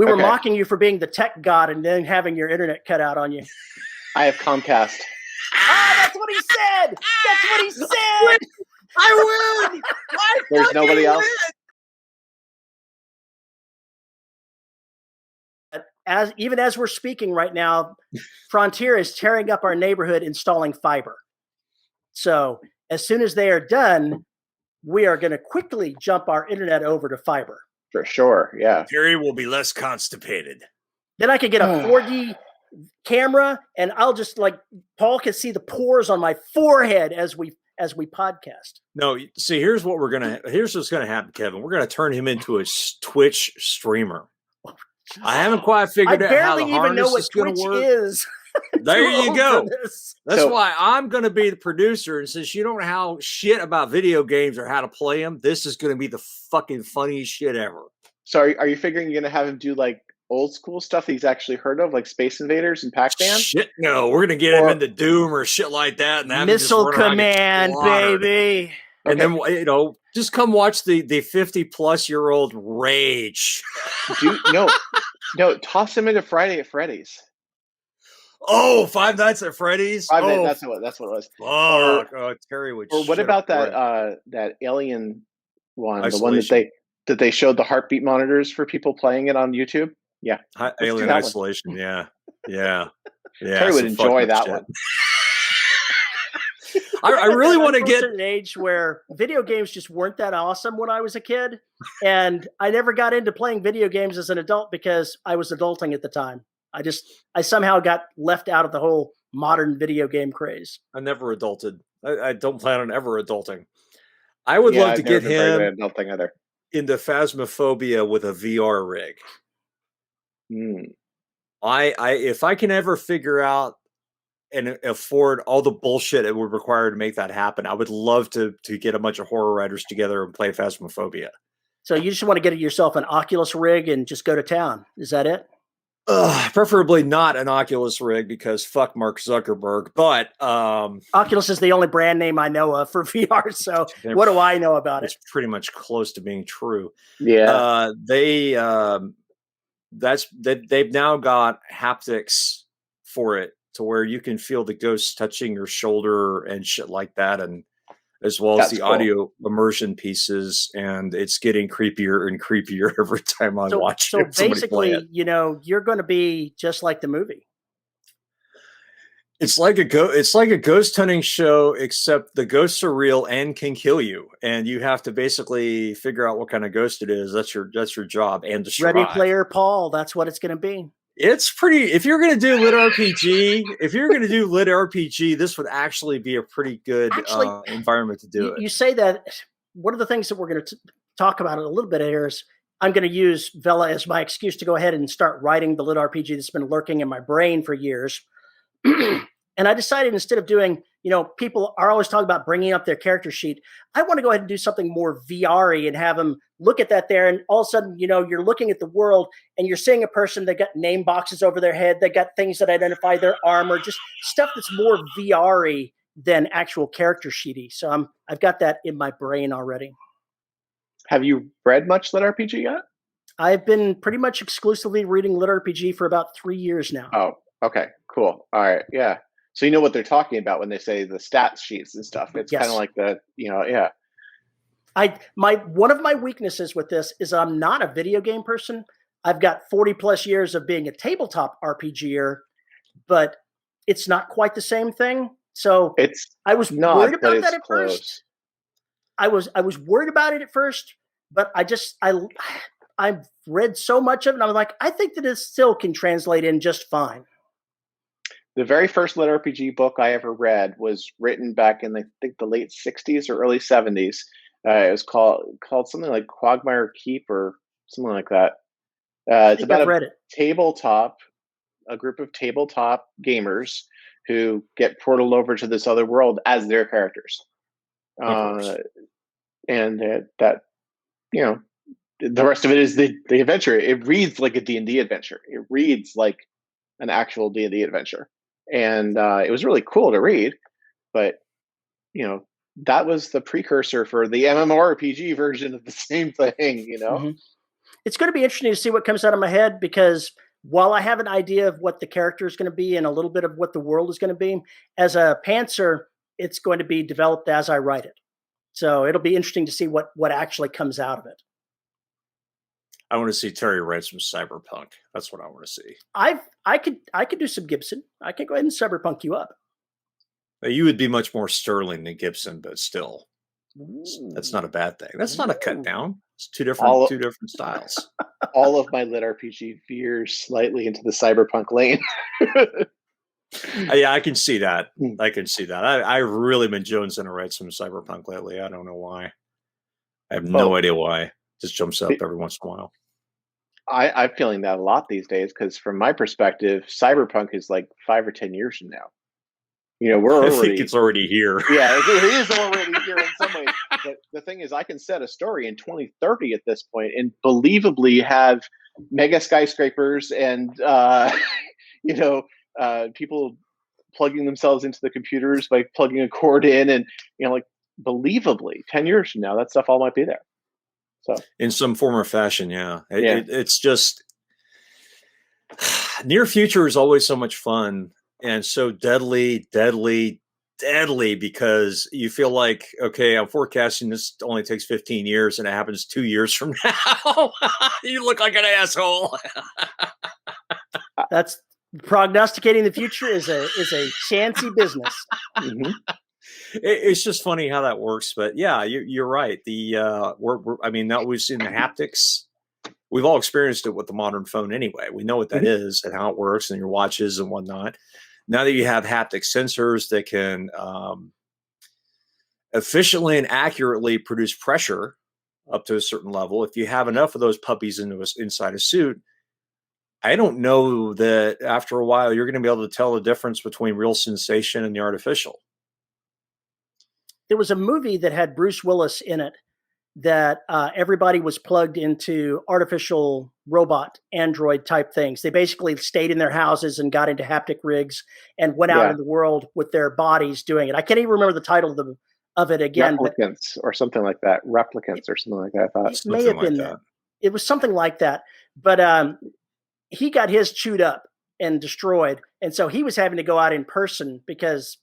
We were mocking you for being the tech god and then having your internet cut out on you. I have Comcast. That's what he said. That's what he said. I win. There's nobody else. Even as we're speaking right now, Frontier is tearing up our neighborhood, installing fiber. So as soon as they are done, we are going to quickly jump our internet over to fiber. For sure, yeah. Terry will be less constipated. Then I could get a 4D camera, and I'll just Paul can see the pores on my forehead as we podcast. No, see, here's what's gonna happen, Kevin. We're gonna turn him into a Twitch streamer. I haven't quite figured out how the harness is going to work. Is. There you go. That's why I'm going to be the producer. And since you don't know how shit about video games or how to play them, this is going to be the fucking funniest shit ever. So are you figuring you're going to have him do old school stuff he's actually heard of, like Space Invaders and Pac-Man? Shit, no. We're going to get him into Doom or shit like that. And Missile Command, baby. And then, just come watch the 50-plus-year-old rage. No, toss him into Friday at Freddy's. Oh, Five Nights at Freddy's? That's what it was. Oh, Terry would. Or what about that Alien one? Isolation. The one that they showed the heartbeat monitors for people playing it on YouTube? Yeah. Alien Isolation, yeah. Terry would enjoy that one. I really want to get an age where video games just weren't that awesome when I was a kid, and I never got into playing video games as an adult because I was adulting at the time. I somehow got left out of the whole modern video game craze. I never adulted. I don't plan on ever adulting. I would love to get him into Phasmophobia with a VR rig. If I can ever figure out and afford all the bullshit it would require to make that happen, I would love to get a bunch of horror writers together and play Phasmophobia. So you just want to get yourself an Oculus rig and just go to town. Is that it? Preferably not an Oculus rig because fuck Mark Zuckerberg. But Oculus is the only brand name I know of for VR. So what do I know about it? It's pretty much close to being true. Yeah. They've now got haptics for it, to where you can feel the ghosts touching your shoulder and shit like that, and as well as the audio immersion pieces, and it's getting creepier and creepier every time I watch it. So basically, you're going to be just like the movie. It's like a ghost hunting show, except the ghosts are real and can kill you, and you have to basically figure out what kind of ghost it is. That's your job, and to survive. Ready Player Paul. That's what it's going to be. It's pretty. If you're going to do lit RPG, this would actually be a pretty good environment to do it. You say that. One of the things that we're going to talk about a little bit here is I'm going to use Vella as my excuse to go ahead and start writing the lit RPG that's been lurking in my brain for years. And I decided, instead of doing, people are always talking about bringing up their character sheet, I want to go ahead and do something more VR-y and have them look at that there. And all of a sudden, you're looking at the world and you're seeing a person that got name boxes over their head. They got things that identify their armor, just stuff that's more VR-y than actual character sheety. So I've got that in my brain already. Have you read much lit RPG yet? I've been pretty much exclusively reading lit RPG for about 3 years now. Oh, okay, cool. All right, yeah. So you know what they're talking about when they say the stats sheets and stuff. It's kind of like One of my weaknesses with this is I'm not a video game person. I've got 40 plus years of being a tabletop RPGer, but it's not quite the same thing. So I was worried about that at first. I was worried about it at first, but I've read so much of it, and I'm like, I think that it still can translate in just fine. The very first lit RPG book I ever read was written back in the late 60s or early 70s. It was called something like Quagmire Keep or something like that. It's about a group of tabletop gamers who get portaled over to this other world as their characters. And the rest of it is the adventure. It reads like a D&D adventure. It reads like an actual D&D adventure. And it was really cool to read, but that was the precursor for the MMORPG version of the same thing, Mm-hmm. it's going to be interesting to see what comes out of my head, because while I have an idea of what the character is going to be and a little bit of what the world is going to be, as a pantser, it's going to be developed as I write it. So it'll be interesting to see what actually comes out of it. I want to see Terry write some cyberpunk. That's what I want to see. I could do some Gibson. I could go ahead and cyberpunk you up. You would be much more Sterling than Gibson, but still, that's not a bad thing. That's not a cut down. It's two different styles. All of my lit RPG veers slightly into the cyberpunk lane. Yeah, I can see that. I've really been jonesing to write some cyberpunk lately. I don't know why. I have no idea why. It just jumps up every once in a while. I'm feeling that a lot these days, because from my perspective, cyberpunk is like 5 or 10 years from now. I think it's already here. Yeah, it is already here in some ways. But the thing is, I can set a story in 2030 at this point and believably have mega skyscrapers and people plugging themselves into the computers by plugging a cord in, and believably 10 years from now, that stuff all might be there. So in some form or fashion, yeah. It's just near future is always so much fun and so deadly, because you feel like, okay, I'm forecasting this only takes 15 years and it happens 2 years from now. You look like an asshole. That's prognosticating the future is a chancy business. Mm-hmm. It's just funny how that works, but yeah, you're right. Now we've seen the haptics. We've all experienced it with the modern phone anyway. We know what that is and how it works, and your watches and whatnot. Now that you have haptic sensors that can efficiently and accurately produce pressure up to a certain level, if you have enough of those puppies inside a suit, I don't know that after a while you're going to be able to tell the difference between real sensation and the artificial. There was a movie that had Bruce Willis in it that everybody was plugged into artificial robot android type things. They basically stayed in their houses and got into haptic rigs and went out in the world with their bodies doing it. I can't even remember the title of it again. Replicants or something like that. Replicants or something like that. I thought it may have been that. It was something like that. But he got his chewed up and destroyed. And so he was having to go out in person because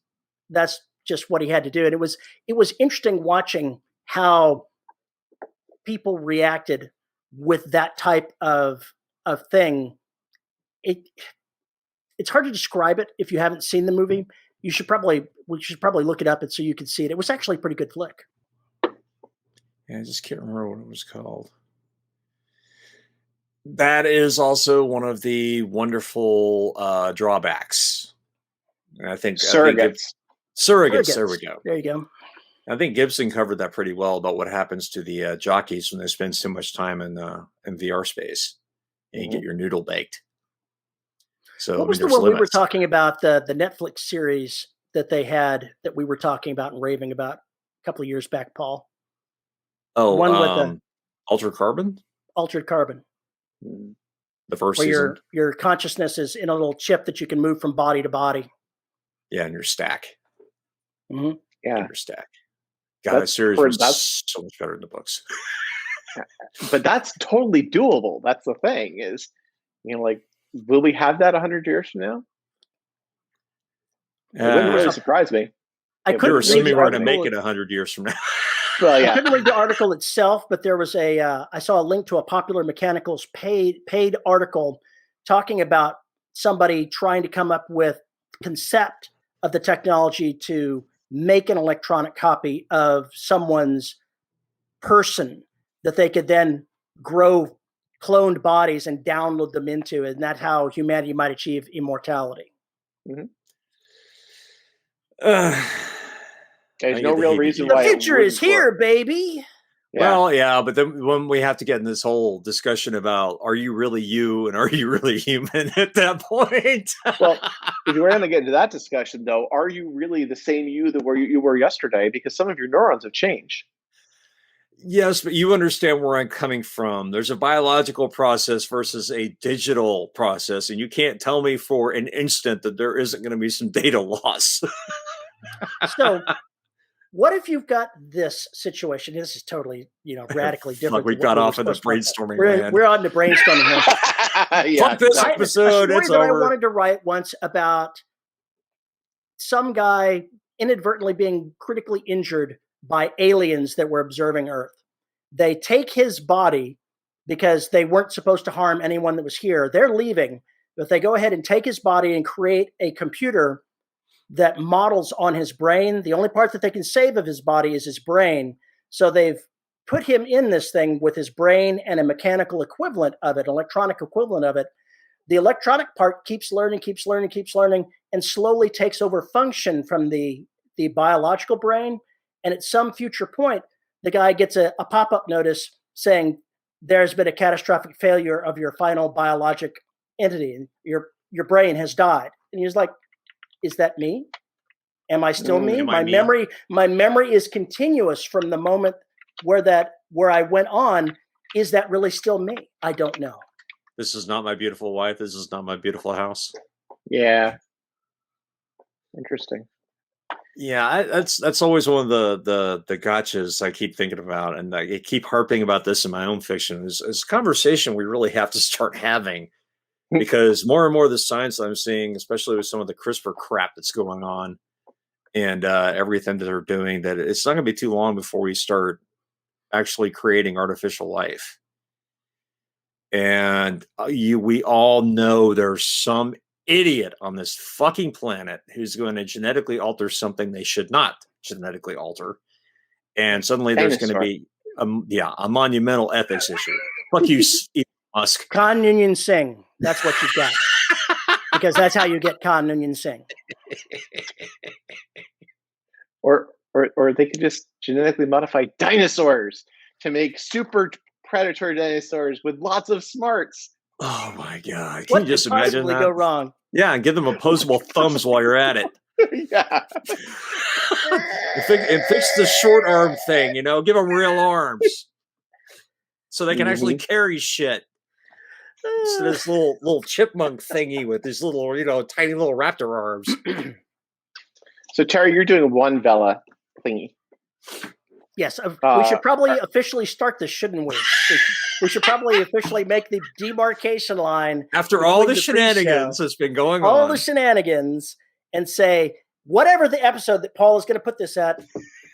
that's just what he had to do. And it was interesting watching how people reacted with that type of thing. It's hard to describe it if you haven't seen the movie. We should probably look it up so you can see it. It was actually a pretty good flick. Yeah, I just can't remember what it was called. That is also one of the wonderful drawbacks. And I think Surrogates. There we go. There you go. I think Gibson covered that pretty well about what happens to the jockeys when they spend so much time in VR space and you get your noodle baked. So what was the one we were talking about, the Netflix series that they had that we were talking about and raving about a couple of years back, Paul? Oh, one with Altered Carbon? Altered Carbon. The first where season. Your consciousness is in a little chip that you can move from body to body. Yeah, in your stack. Mm-hmm. Yeah. In your stack. God, that series was so much better than the books. But that's totally doable. That's the thing is, will we have that 100 years from now? It wouldn't really surprise me. You're assuming we're going to make it 100 years from now. Well, yeah. I couldn't read the article itself, but there was I saw a link to a Popular Mechanicals paid article talking about somebody trying to come up with concept of the technology to make an electronic copy of someone's person that they could then grow cloned bodies and download them into, and that's how humanity might achieve immortality. Mm-hmm. There's no real reason why the future is here, baby. Yeah. Well, yeah, but then when we have to get in this whole discussion about are you really you and are you really human at that point? Well, if you were going to get into that discussion, though, are you really the same you that you were yesterday? Because some of your neurons have changed. Yes, but you understand where I'm coming from. There's a biological process versus a digital process, and you can't tell me for an instant that there isn't going to be some data loss. So What if you've got this situation? This is totally, radically different. We got off into brainstorming land. We're on to brainstorming here. Fuck this episode. A story that I wanted to write once about some guy inadvertently being critically injured by aliens that were observing Earth. They take his body because they weren't supposed to harm anyone that was here. They're leaving, but they go ahead and take his body and create a computer that models on his brain. The only part that they can save of his body is his brain. So they've put him in this thing with his brain and a mechanical equivalent of it, electronic equivalent of it. The electronic part keeps learning, and slowly takes over function from the biological brain. And at some future point, the guy gets a pop-up notice saying, there's been a catastrophic failure of your final biologic entity. Your brain has died. And he's like, is that me? Am I still me? My memory is continuous from the moment where I went on. Is that really still me? I don't know. This is not my beautiful wife. This is not my beautiful house. Yeah. Interesting. Yeah, that's always one of the gotchas I keep thinking about, and I keep harping about this in my own fiction. Is a conversation we really have to start having, because more and more of the science I'm seeing, especially with some of the CRISPR crap that's going on, and everything that they're doing, that it's not going to be too long before we start actually creating artificial life. And we all know there's some idiot on this fucking planet who's going to genetically alter something they should not genetically alter, and suddenly there's going to be a monumental ethics issue. Fuck you, Elon Musk. Khan Noonien Singh. That's what you've got. Because that's how you get Khan Noonien Singh. Or they could just genetically modify dinosaurs to make super predatory dinosaurs with lots of smarts. Oh my God! What Can you just could imagine possibly that? go wrong? Yeah, and give them opposable thumbs while you're at it. Yeah. And fix the short arm thing. Give them real arms so they can actually carry shit. Instead of this little chipmunk thingy with these little, tiny little raptor arms. So Terry, you're doing one Vella thingy. Yes, we should probably officially start this, shouldn't we? We should probably officially make the demarcation line. After all the shenanigans that's been going on. All the shenanigans, and say, whatever the episode that Paul is going to put this at,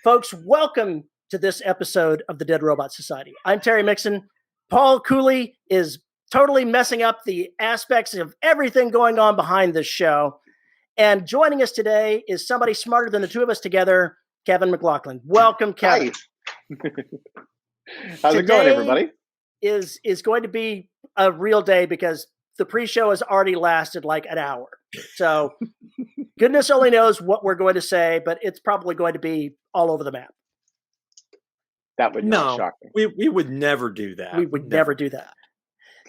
folks, welcome to this episode of the Dead Robot Society. I'm Terry Mixon. Paul Cooley is totally messing up the aspects of everything going on behind this show. And joining us today is somebody smarter than the two of us together, Kevin McLaughlin. Welcome, Kevin. Hi. How's it going, everybody? Is going to be a real day because the pre-show has already lasted like an hour. So goodness only knows what we're going to say, but it's probably going to be all over the map. That would not shock me. We would never do that. We would never do that.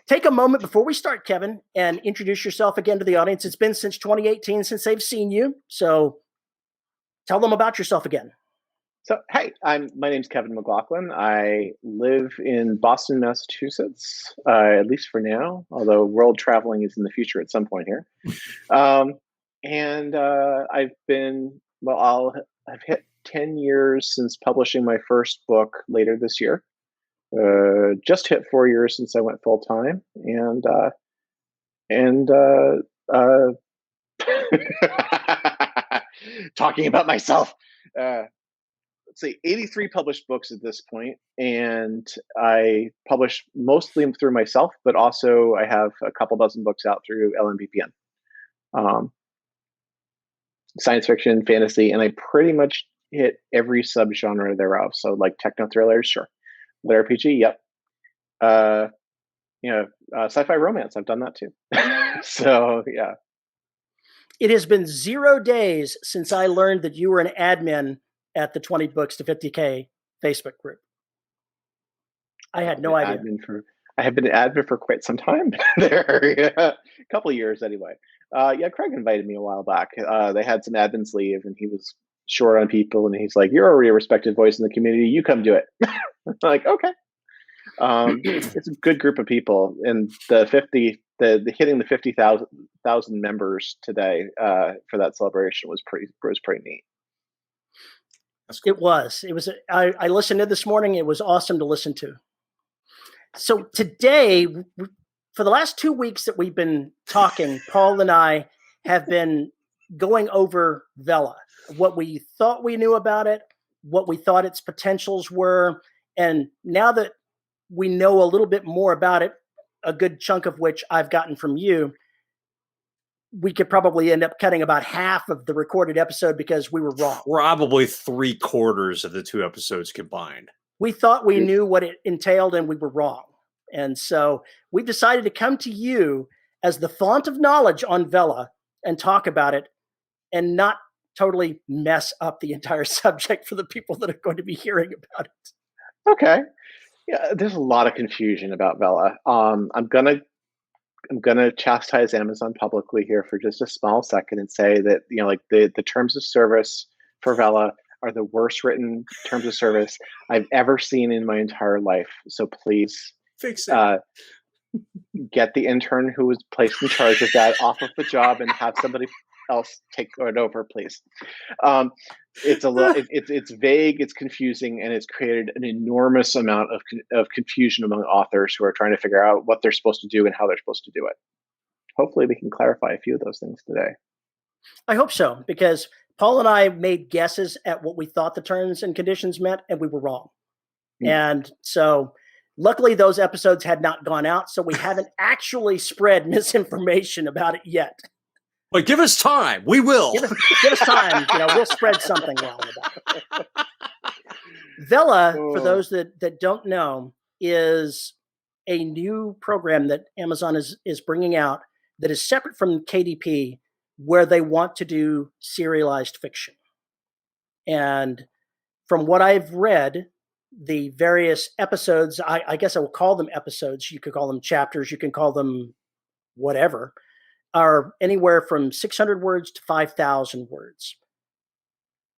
Take a moment before we start, Kevin, and introduce yourself again to the audience. It's been since 2018 since they've seen you. So tell them about yourself again. So, hey, my name's Kevin McLaughlin. I live in Boston, Massachusetts, at least for now, although world traveling is in the future at some point here. And I've hit 10 years since publishing my first book later this year. Just hit 4 years since I went full time, and talking about myself. Let's see, 83 published books at this point, and I publish mostly through myself, but also I have a couple dozen books out through LMBPN. Science fiction, fantasy, and I pretty much hit every subgenre thereof. So like techno thrillers, sure. Lit RPG, yep. Sci-fi romance, I've done that too. So yeah. It has been 0 days since I learned that you were an admin at the 20 Books to 50K Facebook group. I had no idea. I have been an admin for quite some time there. Yeah. A couple of years anyway. Craig invited me a while back. They had some admins leave, and he was short on people, and he's like, "You're already a respected voice in the community. You come do it." I'm like, okay. It's a good group of people, and the hitting the 50,000 members today for that celebration was pretty neat. That's cool. It was. I listened to this morning. It was awesome to listen to. So today, for the last 2 weeks that we've been talking, Paul and I have been going over Vella, what we thought we knew about it, what we thought its potentials were. And now that we know a little bit more about it, a good chunk of which I've gotten from you, we could probably end up cutting about half of the recorded episode because we were wrong. Probably 3/4 of the 2 episodes combined. We thought we knew what it entailed and we were wrong. And so we decided to come to you as the font of knowledge on Vella and talk about it and not totally mess up the entire subject for the people that are going to be hearing about it. Okay. Yeah, there's a lot of confusion about Vella. I'm gonna chastise Amazon publicly here for just a small second and say that like the terms of service for Vella are the worst written terms of service I've ever seen in my entire life. So please fix it. Get the intern who was placed in charge of that off of the job and have somebody else take it over, please. It's vague, it's confusing, and it's created an enormous amount of confusion among authors who are trying to figure out what they're supposed to do and how they're supposed to do it. Hopefully we can clarify a few of those things today. I hope so, because Paul and I made guesses at what we thought the terms and conditions meant, and we were wrong. And so luckily those episodes had not gone out, so we haven't actually spread misinformation about it yet. But give us time. We will. Give us time. We'll spread something wrong about it. Vella, for those that don't know, is a new program that Amazon is bringing out that is separate from KDP, where they want to do serialized fiction. And from what I've read, the various episodes, I guess I will call them episodes. You could call them chapters. You can call them whatever, are anywhere from 600 words to 5,000 words.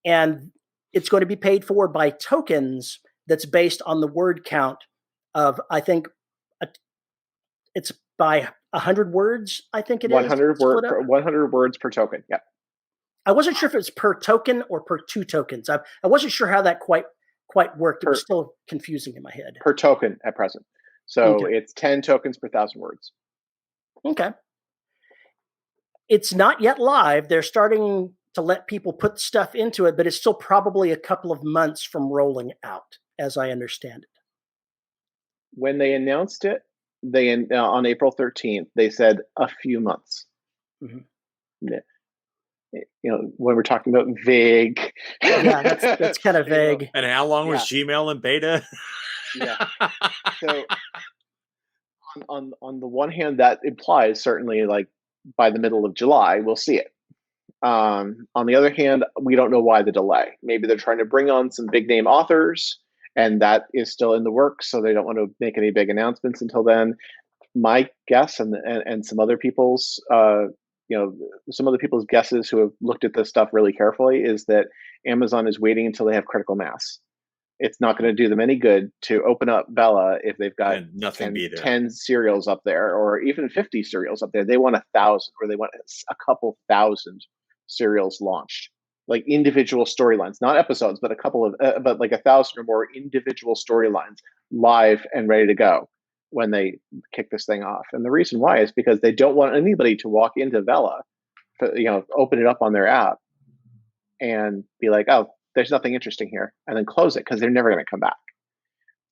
And it's going to be paid for by tokens that's based on the word count of, I think, it's by 100 words, I think it 100 is. 100 words per token, yeah. I wasn't sure if it's per token or per 2 tokens. I wasn't sure how that quite worked. It was still confusing in my head. Per token at present. So It's 10 tokens per 1,000 words. Okay. It's not yet live. They're starting to let people put stuff into it, but it's still probably a couple of months from rolling out, as I understand it. When they announced it, on April 13th, they said a few months. Mm-hmm. When we're talking about vague. Yeah, that's kind of vague. And how long was Gmail in beta? Yeah. So on the one hand, that implies certainly like by the middle of July, we'll see it. On the other hand, we don't know why the delay. Maybe they're trying to bring on some big name authors, and that is still in the works, so they don't want to make any big announcements until then. My guess, and some other people's, some other people's guesses who have looked at this stuff really carefully, is that Amazon is waiting until they have critical mass. It's not going to do them any good to open up Vella if they've got 10 serials up there, or even 50 serials up there. They want 1,000, or they want a couple thousand serials launched, like individual storylines, not episodes, but but like 1,000 or more individual storylines live and ready to go when they kick this thing off. And the reason why is because they don't want anybody to walk into Vella, open it up on their app and be like, oh, there's nothing interesting here, and then close it, because they're never going to come back.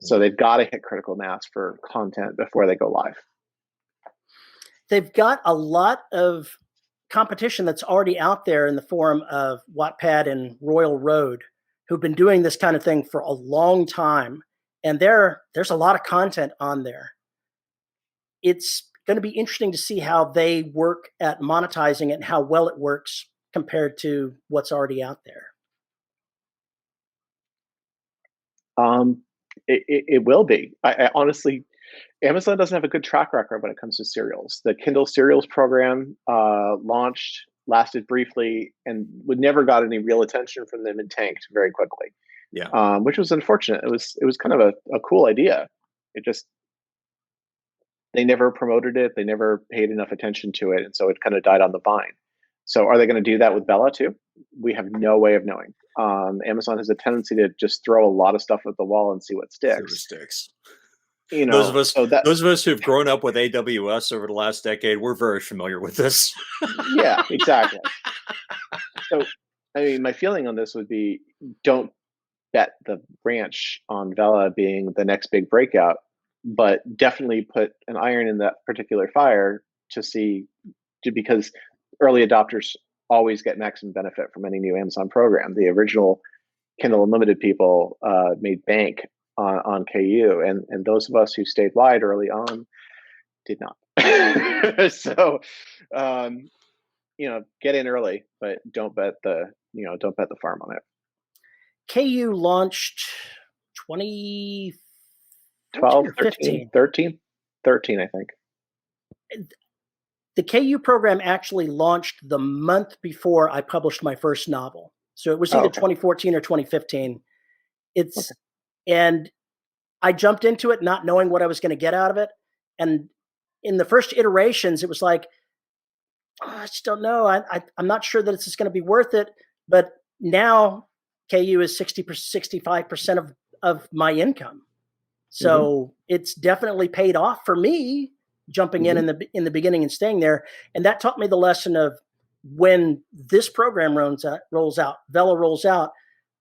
So they've got to hit critical mass for content before they go live. They've got a lot of competition that's already out there in the form of Wattpad and Royal Road, who've been doing this kind of thing for a long time. And there's a lot of content on there. It's going to be interesting to see how they work at monetizing it and how well it works compared to what's already out there. It will be. I honestly, Amazon doesn't have a good track record when it comes to serials. The Kindle serials program launched, lasted briefly, and never got any real attention from them, and tanked very quickly. Yeah, which was unfortunate. It was kind of a cool idea. They never promoted it. They never paid enough attention to it, and so it kind of died on the vine. So are they going to do that with Vella too? We have no way of knowing. Amazon has a tendency to just throw a lot of stuff at the wall and see what sticks. You know, those of us who've grown up with AWS over the last decade, we're very familiar with this. Yeah, exactly. So, I mean, my feeling on this would be, don't bet the ranch on Vella being the next big breakout, but definitely put an iron in that particular fire because early adopters always get maximum benefit from any new Amazon program. The original Kindle Unlimited people made bank on KU, and those of us who stayed wide early on did not. So, get in early, but don't bet the farm on it. KU launched 2012, 13, I think. The KU program actually launched the month before I published my first novel. So it was either 2014 or 2015. And I jumped into it not knowing what I was going to get out of it. And in the first iterations, it was like, I just don't know. I'm not sure that it's just going to be worth it. But now KU is 65% of my income. So it's definitely paid off for me jumping in the beginning and staying there. And that taught me the lesson of, when this program rolls out, Vella rolls out,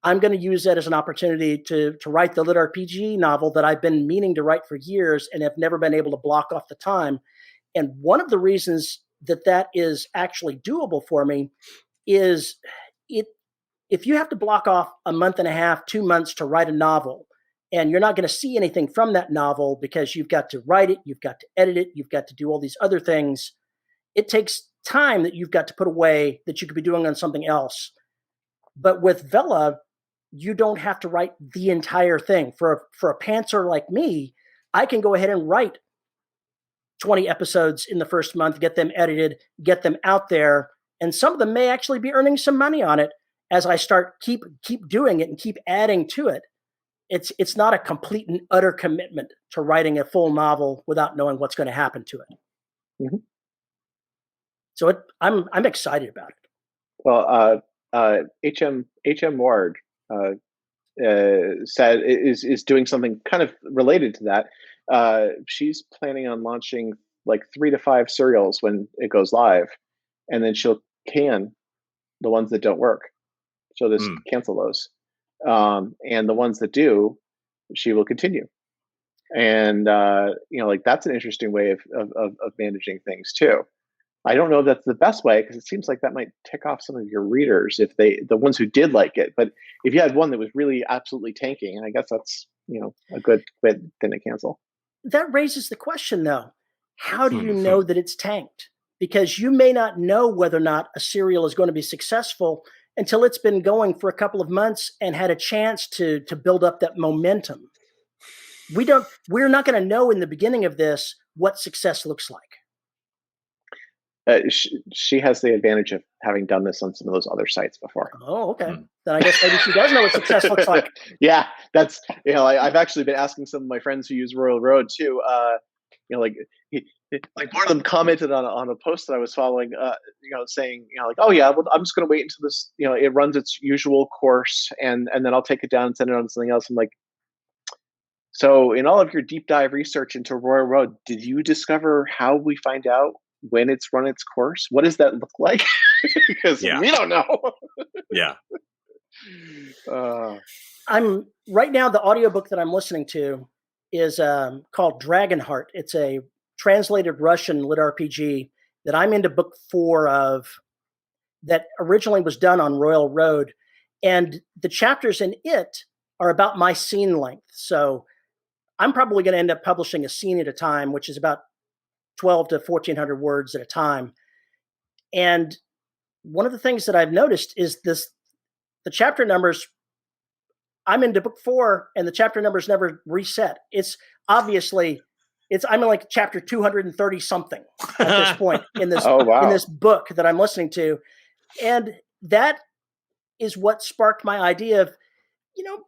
I'm going to use that as an opportunity to write the lit RPG novel that I've been meaning to write for years and have never been able to block off the time. And one of the reasons that is actually doable for me is if you have to block off a month and a half, 2 months to write a novel, and you're not going to see anything from that novel because you've got to write it, you've got to edit it, you've got to do all these other things, it takes time that you've got to put away that you could be doing on something else. But with Vella, you don't have to write the entire thing. For a pantser like me, I can go ahead and write 20 episodes in the first month, get them edited, get them out there, and some of them may actually be earning some money on it as I keep doing it and keep adding to it. It's not a complete and utter commitment to writing a full novel without knowing what's going to happen to it. So I'm excited about it. Well, H.M. Ward said is doing something kind of related to that. She's planning on launching like 3 to 5 serials when it goes live, and then she'll can the ones that don't work. She'll just cancel those, and the ones that do, she will continue. And that's an interesting way of managing things too. I don't know if that's the best way, because it seems like that might tick off some of your readers if the ones who did like it. But if you had one that was really absolutely tanking, I guess that's a good thing to cancel. That raises the question, though. How do you know that it's tanked? Because you may not know whether or not a serial is going to be successful until it's been going for a couple of months and had a chance to build up that momentum. We're not going to know in the beginning of this what success looks like. She has the advantage of having done this on some of those other sites before. Oh, okay. Then I guess maybe she does know what success looks like. Yeah, that's I've actually been asking some of my friends who use Royal Road too. Like one of them commented on a post that I was following, saying oh yeah, well, I'm just going to wait until this it runs its usual course, and then I'll take it down and send it on to something else. I'm like, so in all of your deep dive research into Royal Road, did you discover how we find out when it's run its course? What does that look like? Because we don't know. Yeah. I'm right now, the audiobook that I'm listening to is called Dragonheart. It's a translated Russian lit RPG that I'm into book 4 of, that originally was done on Royal Road. And the chapters in it are about my scene length. So I'm probably going to end up publishing a scene at a time, which is about 12 to 1,400 words at a time. And one of the things that I've noticed is the chapter numbers, I'm into book 4 and the chapter numbers never reset. It's obviously, I'm in like chapter 230 something at this point in this, in this book that I'm listening to. And that is what sparked my idea of,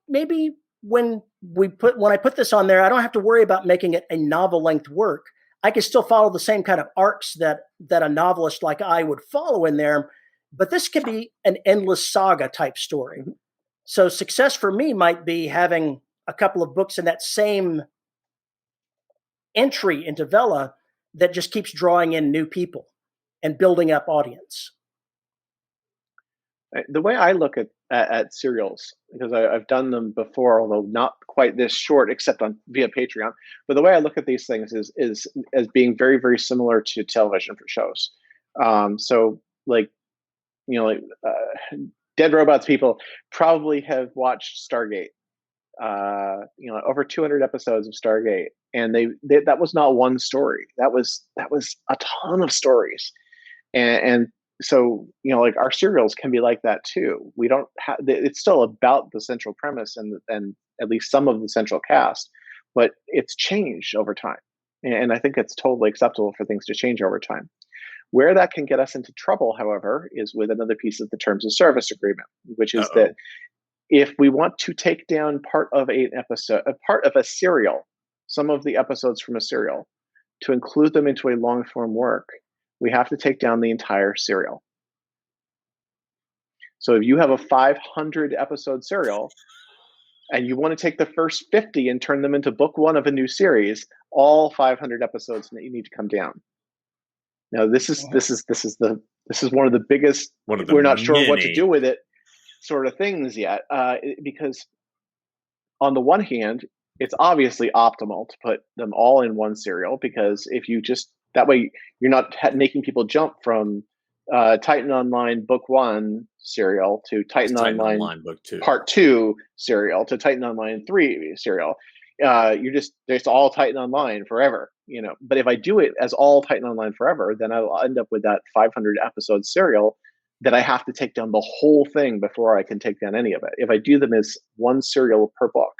maybe when I put this on there, I don't have to worry about making it a novel length work. I can still follow the same kind of arcs that a novelist like I would follow in there, but this could be an endless saga type story. So success for me might be having a couple of books in that same entry into Vella that just keeps drawing in new people and building up audience. The way I look at serials, because I've done them before, although not quite this short, except on via Patreon. But the way I look at these things is as being very, very similar to television for shows. So like, Dead Robots people probably have watched Stargate. Over 200 episodes of Stargate, and they that was not one story. That was a ton of stories, and so like our serials can be like that too. We don't have, it's still about the central premise and at least some of the central cast, but it's changed over time, and I think it's totally acceptable for things to change over time. Where that can get us into trouble, however, is with another piece of the terms of service agreement, which is that if we want to take down part of an episode, a part of a serial, some of the episodes from a serial, to include them into a long form work, we have to take down the entire serial. So if you have a 500 episode serial and you want to take the first 50 and turn them into book one of a new series, all 500 episodes you need to come down. Now this is one of the biggest. We're not sure what to do with it, sort of things yet, because on the one hand, it's obviously optimal to put them all in one serial, because if you just that way you're not making people jump from Titan Online Book 1 serial to Titan Online Book 2 Part 2 serial to Titan Online 3 serial. There's all Titan Online forever, But if I do it as all Titan Online forever, then I'll end up with that 500 episode serial that I have to take down the whole thing before I can take down any of it. If I do them as one serial per book,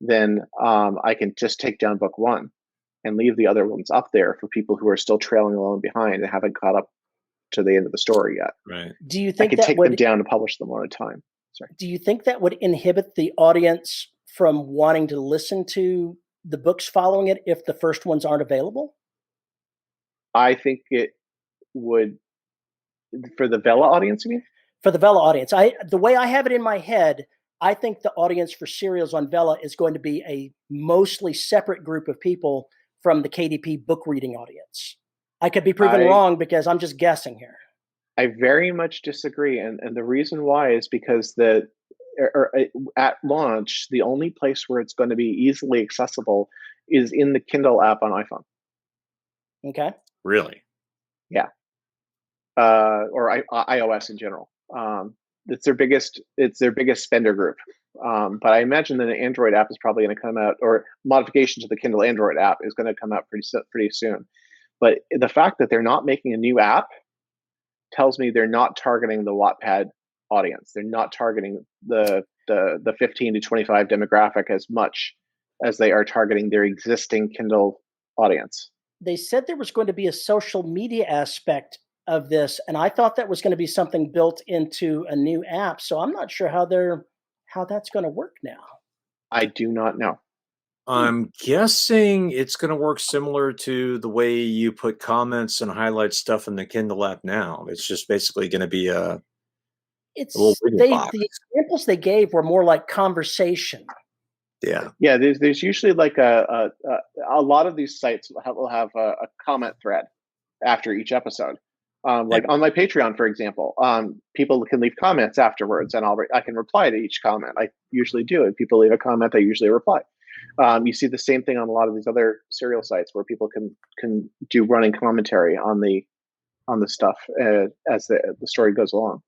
then I can just take down book one and leave the other ones up there for people who are still trailing along behind and haven't caught up to the end of the story yet. Right. Do you think I can take them down and publish them one at a time? Sorry. Do you think that would inhibit the audience from wanting to listen to the books following it if the first ones aren't available? I think it would. For the Vella audience, you mean? For the Vella audience. The way I have it in my head, I think the audience for serials on Vella is going to be a mostly separate group of people from the KDP book reading audience. I could be proven wrong because I'm just guessing here. I very much disagree. And the reason why is because at launch, the only place where it's going to be easily accessible is in the Kindle app on iPhone. Okay. Really? Yeah. Or iOS in general. It's their biggest spender group. But I imagine that an Android app is probably going to come out, or modification to the Kindle Android app is going to come out pretty soon. But the fact that they're not making a new app tells me they're not targeting the Wattpad audience. They're not targeting the 15 to 25 demographic as much as they are targeting their existing Kindle audience. They said there was going to be a social media aspect of this, and I thought that was going to be something built into a new app. So I'm not sure how that's going to work now. I do not know. I'm guessing it's going to work similar to the way you put comments and highlight stuff in the Kindle app now. It's just basically going to be a little box. The examples they gave were more like conversation. Yeah. Yeah. There's usually like a lot of these sites will have a comment thread after each episode. Like on my Patreon, for example, people can leave comments afterwards, and I can reply to each comment. I usually do. If people leave a comment, I usually reply. You see the same thing on a lot of these other serial sites where people can do running commentary on the stuff as the story goes along.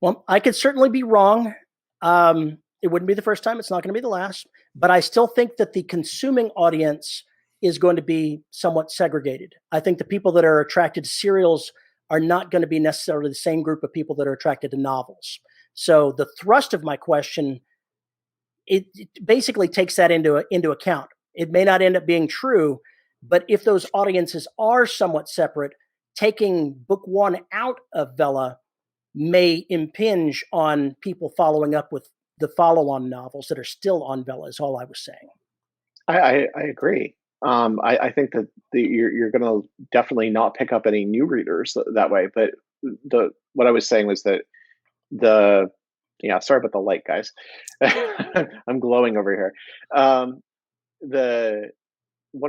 Well, I could certainly be wrong. It wouldn't be the first time. It's not going to be the last. But I still think that the consuming audience is going to be somewhat segregated. I think the people that are attracted to serials are not going to be necessarily the same group of people that are attracted to novels. So the thrust of my question, it basically takes that into account. It may not end up being true, but if those audiences are somewhat separate, taking book one out of Vella may impinge on people following up with the follow-on novels that are still on Vella, is all I was saying. I agree. I think that you're going to definitely not pick up any new readers that way. But what I was saying was that Yeah, sorry about the light, guys. I'm glowing over here. One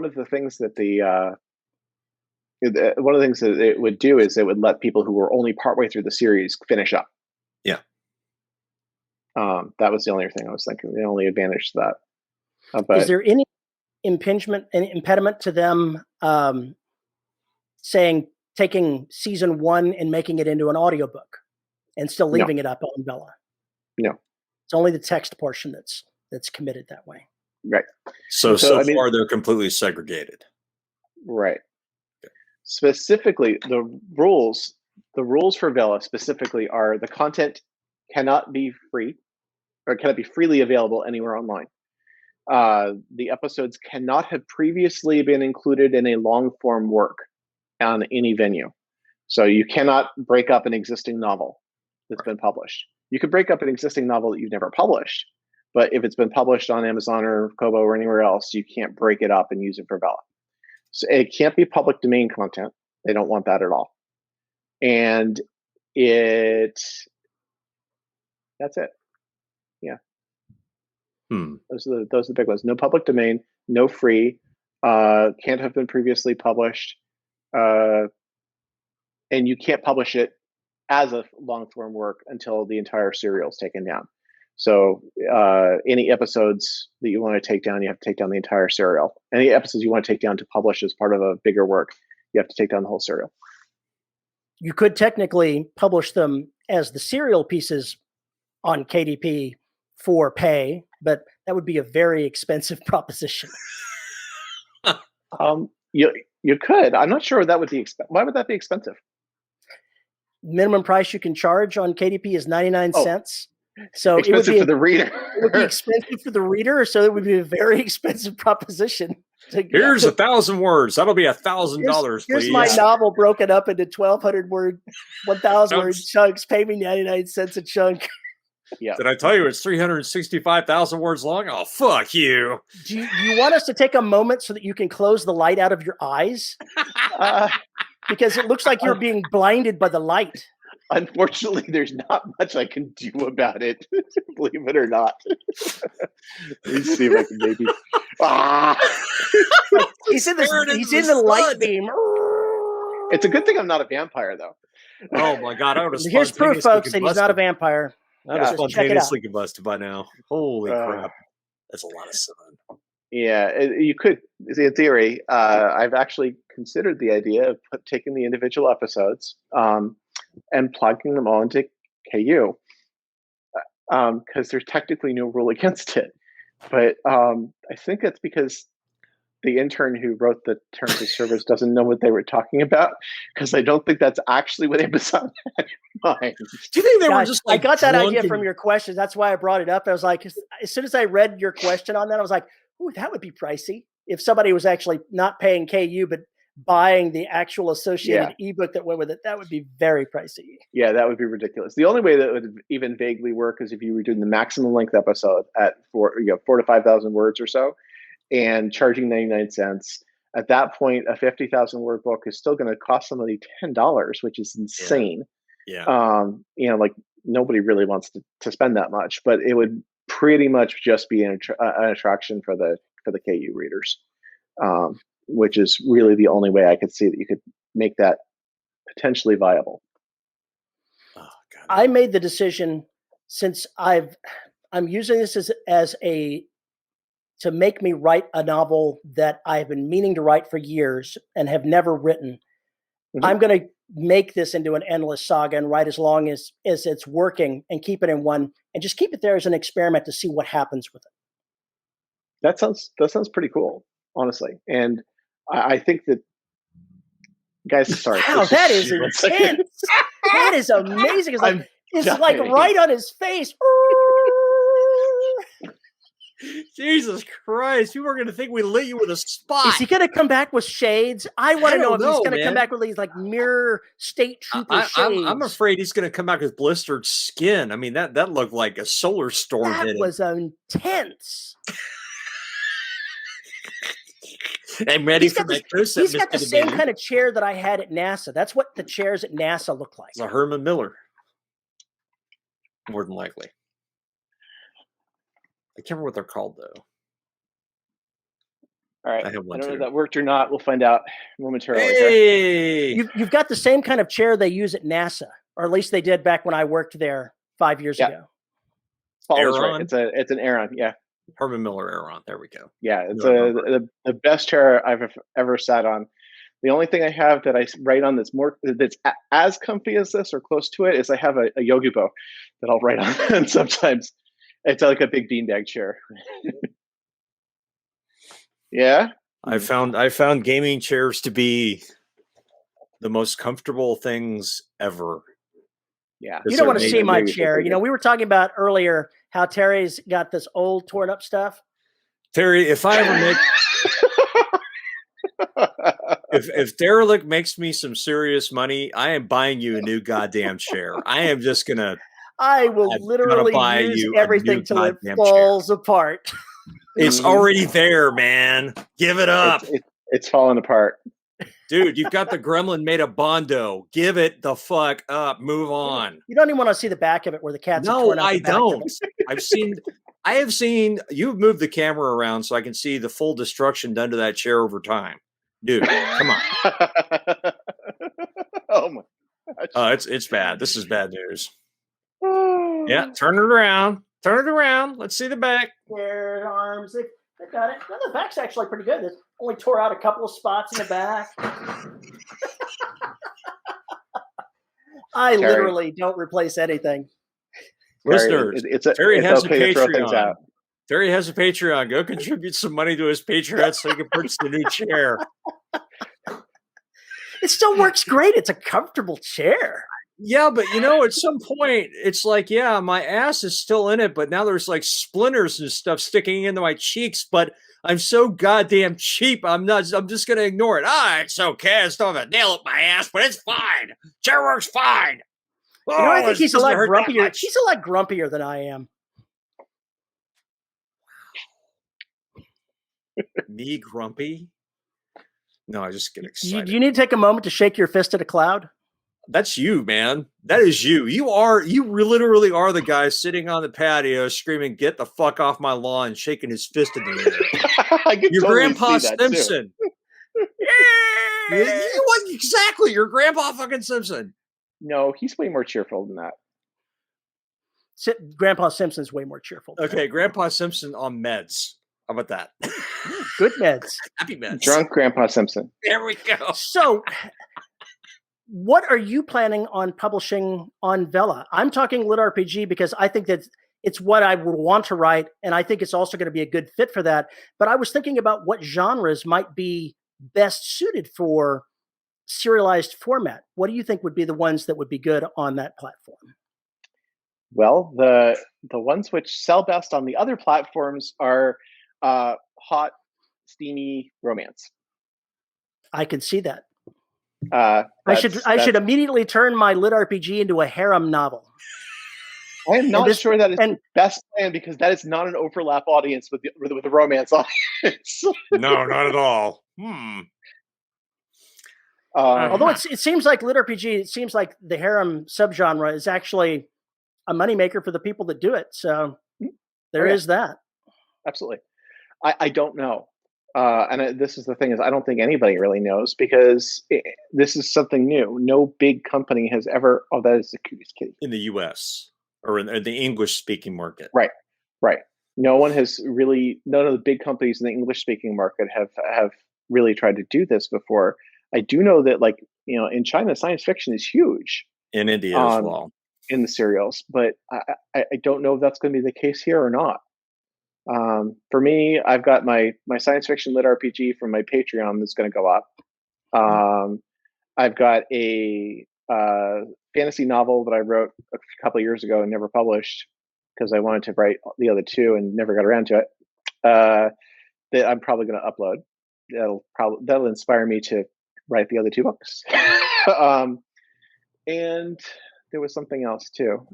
of the things that one of the things that it would do is it would let people who were only partway through the series finish up. Yeah. That was the only thing I was thinking, the only advantage to that. But is there any impediment to them taking season 1 and making it into an audiobook and still leaving it up on Vella? No. It's only the text portion that's committed that way. Right. So far they're completely segregated. Right. Okay. Specifically, the rules for Vella specifically are the content cannot be free or cannot be freely available anywhere online. The episodes cannot have previously been included in a long form work on any venue. So you cannot break up an existing novel that's been published. You could break up an existing novel that you've never published, but if it's been published on Amazon or Kobo or anywhere else, you can't break it up and use it for Vella. So it can't be public domain content. They don't want that at all. And that's it. Yeah. Those are the big ones. No public domain, no free, can't have been previously published, and you can't publish it as a long form work until the entire serial is taken down. So any episodes that you want to take down, you have to take down the entire serial. Any episodes you want to take down to publish as part of a bigger work, you have to take down the whole serial. You could technically publish them as the serial pieces on KDP for pay, but that would be a very expensive proposition. You could. I'm not sure that would be why would that be expensive? Minimum price you can charge on KDP is 99 cents. So expensive it would be for the reader. It would be expensive for the reader, so it would be a very expensive proposition. Here's 1,000 words. That'll be $1,000, please. Here's my novel broken up into 1,200 word, 1,000 word chunks. Pay me 99 cents a chunk. Yeah. Did I tell you it's 365,000 words long? Oh, fuck you. Do you want us to take a moment so that you can close the light out of your eyes? Because it looks like you're being blinded by the light. Unfortunately, there's not much I can do about it, believe it or not. Let me see if I can maybe. He's in the light beam. It's a good thing I'm not a vampire, though. Oh my god! I would have. Here's proof, folks, that he's not a vampire. I would have spontaneously combusted by now. Holy crap! That's a lot of sun. Yeah, you could. In theory, I've actually considered the idea of taking the individual episodes and plugging them all into KU because there's technically no rule against it. But I think that's because the intern who wrote the terms of service doesn't know what they were talking about, because I don't think that's actually what Amazon had in mind. Do you think they were just like, I got that idea from your question. That's why I brought it up. I was like, as soon as I read your question on that, I was like, ooh, that would be pricey. If somebody was actually not paying KU, but buying the actual associated ebook that went with it, that would be very pricey. Yeah, that would be ridiculous. The only way that would even vaguely work is if you were doing the maximum length episode at 4,000 to 5,000 words or so, and charging 99 cents. At that point, a 50,000 word book is still going to cost somebody $10, which is insane. Yeah. Like nobody really wants to spend that much, but it would pretty much just be an attraction for the KU readers, which is really the only way I could see that you could make that potentially viable. Oh, God. I made the decision, since I'm using this as to make me write a novel that I've been meaning to write for years and have never written. Mm-hmm. I'm going to make this into an endless saga and write as long as it's working and keep it in one and just keep it there as an experiment to see what happens with it. That sounds pretty cool, honestly. And I think that, guys, sorry. Wow, that is intense. That is amazing. It's like right on his face. Jesus Christ, people are going to think we lit you with a spot. Is he going to come back with shades? I want to know if he's going to come back with these like mirror state trooper shades. I'm afraid he's going to come back with blistered skin. I mean, that looked like a solar storm. That was intense. I'm ready for my close-up. He's got the same kind of chair that I had at NASA. That's what the chairs at NASA look like. It's a Herman Miller. more than likely. I can't remember what they're called though. All right. I have one don't know too. if that worked or not. We'll find out momentarily. Here. Hey, You've got the same kind of chair they use at NASA, or at least they did back when I worked there 5 years ago. Paul was right. Aeron? It's an Aeron. Yeah. Herman Miller Aeron. There we go. Yeah. It's No, the best chair I've ever sat on. The only thing I have that I write on that's as comfy as this or close to it is I have a Yogi Bo that I'll write on. And sometimes it's like a big beanbag chair. Yeah. I found gaming chairs to be the most comfortable things ever. Yeah. You don't want to see my chair. You know, we were talking about earlier how Terry's got this old torn up stuff. Terry, if I ever make if Derelict makes me some serious money, I am buying you a new goddamn chair. I am just gonna I will literally buy use you everything till it falls apart. It's already there, man. Give it up. It's falling apart. Dude, you've got the gremlin made of Bondo. Give it the fuck up. Move on. You don't even want to see the back of it where the cats are torn out. I don't. I have seen you've moved the camera around so I can see the full destruction done to that chair over time. Dude, come on. Oh my gosh. It's bad. This is bad news. Yeah, turn it around. Turn it around. Let's see the back. Their arms. They got it. No, the back's actually pretty good. It only tore out a couple of spots in the back. I literally don't replace anything. Listeners, Terry has a Patreon. Out. Terry has a Patreon. Go contribute some money to his Patreon so he can purchase a new chair. It still works great. It's a comfortable chair. Yeah, but you know, at some point, it's like, yeah, my ass is still in it, but now there's like splinters and stuff sticking into my cheeks. But I'm so goddamn cheap. I'm just gonna ignore it. It's okay. I still have a nail up my ass, but it's fine. Chair works fine. You know, I think he's a lot grumpier. He's a lot grumpier than I am. Me grumpy? No, I just get excited. Do you need to take a moment to shake your fist at a cloud? That's you, man. That is you. You literally are the guy sitting on the patio screaming, "Get the fuck off my lawn," shaking his fist in the air. Your Grandpa Simpson. Yeah. Exactly. Your Grandpa fucking Simpson. No, he's way more cheerful than that. Grandpa Simpson's way more cheerful. Okay, Grandpa Simpson on meds. How about that? Good meds. Happy meds. Drunk Grandpa Simpson. There we go. So, what are you planning on publishing on Vella? I'm talking Lit RPG because I think that it's what I would want to write, and I think it's also going to be a good fit for that. But I was thinking about what genres might be best suited for serialized format. What do you think would be the ones that would be good on that platform? Well, the ones which sell best on the other platforms are hot, steamy romance. I can see that. I should immediately turn my Lit RPG into a harem novel. I am not sure that is the best plan because that is not an overlap audience with the romance audience. No, not at all. Although it seems like Lit RPG, it seems like the harem subgenre is actually a moneymaker for the people that do it. So there is that. Absolutely. I don't know. This is the thing is I don't think anybody really knows because this is something new. No big company has ever. Oh, that is the cutest kitty. In the U.S. or in the English-speaking market. Right. No one has really. None of the big companies in the English-speaking market have really tried to do this before. I do know that, like, you know, in China, science fiction is huge. In India as well. In the serials, but I don't know if that's going to be the case here or not. For me, I've got my science fiction Lit RPG from my Patreon that's going to go up. I've got a fantasy novel that I wrote a couple of years ago and never published because I wanted to write the other two and never got around to it. That I'm probably going to upload. That'll inspire me to write the other two books. And there was something else too.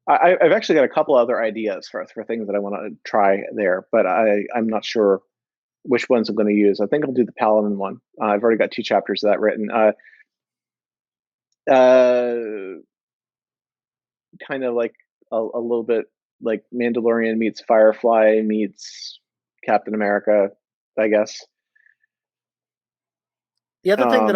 I've actually got a couple other ideas for things that I want to try there, but I'm not sure which ones I'm going to use. I think I'll do the Paladin one. I've already got 2 chapters of that written. kind of like a little bit like Mandalorian meets Firefly meets Captain America, I guess. The other thing that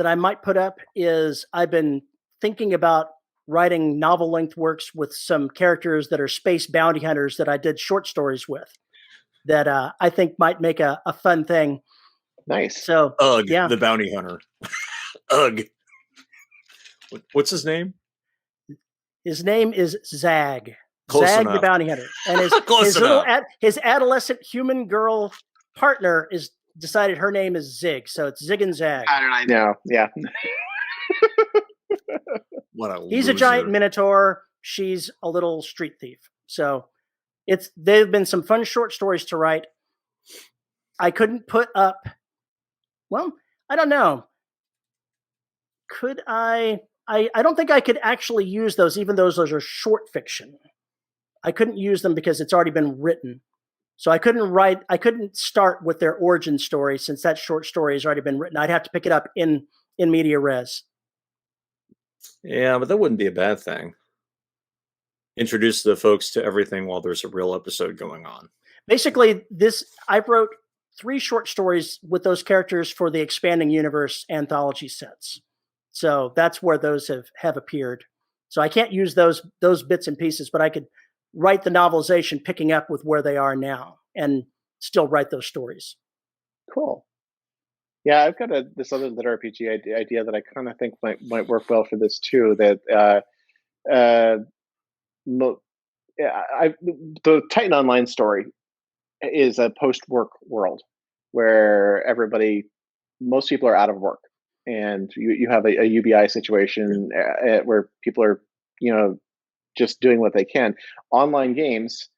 I might put up is I've been thinking about writing novel length works with some characters that are space bounty hunters that I did short stories with that I think might make a fun thing. Nice. So Ugh, yeah, the bounty hunter. Ugh. What's his name? his name is Zag. Close Zag the enough. bounty hunter, and Close enough. his adolescent human girl partner is decided her name is Zig, so it's Zig and Zag. How did I know? Yeah. What a He's loser. a giant minotaur. She's a little street thief. So they've been some fun short stories to write. I couldn't put up. Well, I don't know. Could I? I don't think I could actually use those, even though those are short fiction. I couldn't use them because it's already been written. So I couldn't start with their origin story since that short story has already been written. I'd have to pick it up in media res. Yeah, but that wouldn't be a bad thing. Introduce the folks to everything while there's a real episode going on. Basically, I wrote 3 short stories with those characters for the Expanding Universe anthology sets. So that's where those have appeared. So I can't use those bits and pieces, but I could write the novelization picking up with where they are now and still write those stories. Cool. Yeah, I've got this other lit RPG idea that I kind of think might work well for this too. That the Titan Online story is a post-work world where most people are out of work, and you have a UBI situation where people are, just doing what they can. Online games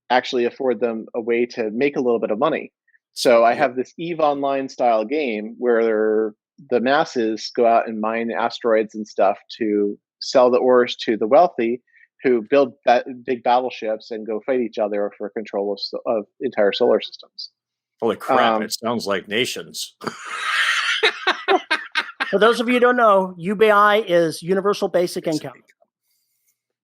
actually afford them a way to make a little bit of money. So I have this EVE Online style game where the masses go out and mine asteroids and stuff to sell the ores to the wealthy, who build big battleships and go fight each other for control of entire solar systems. Holy crap, it sounds like nations. For those of you who don't know, UBI is Universal Basic Income.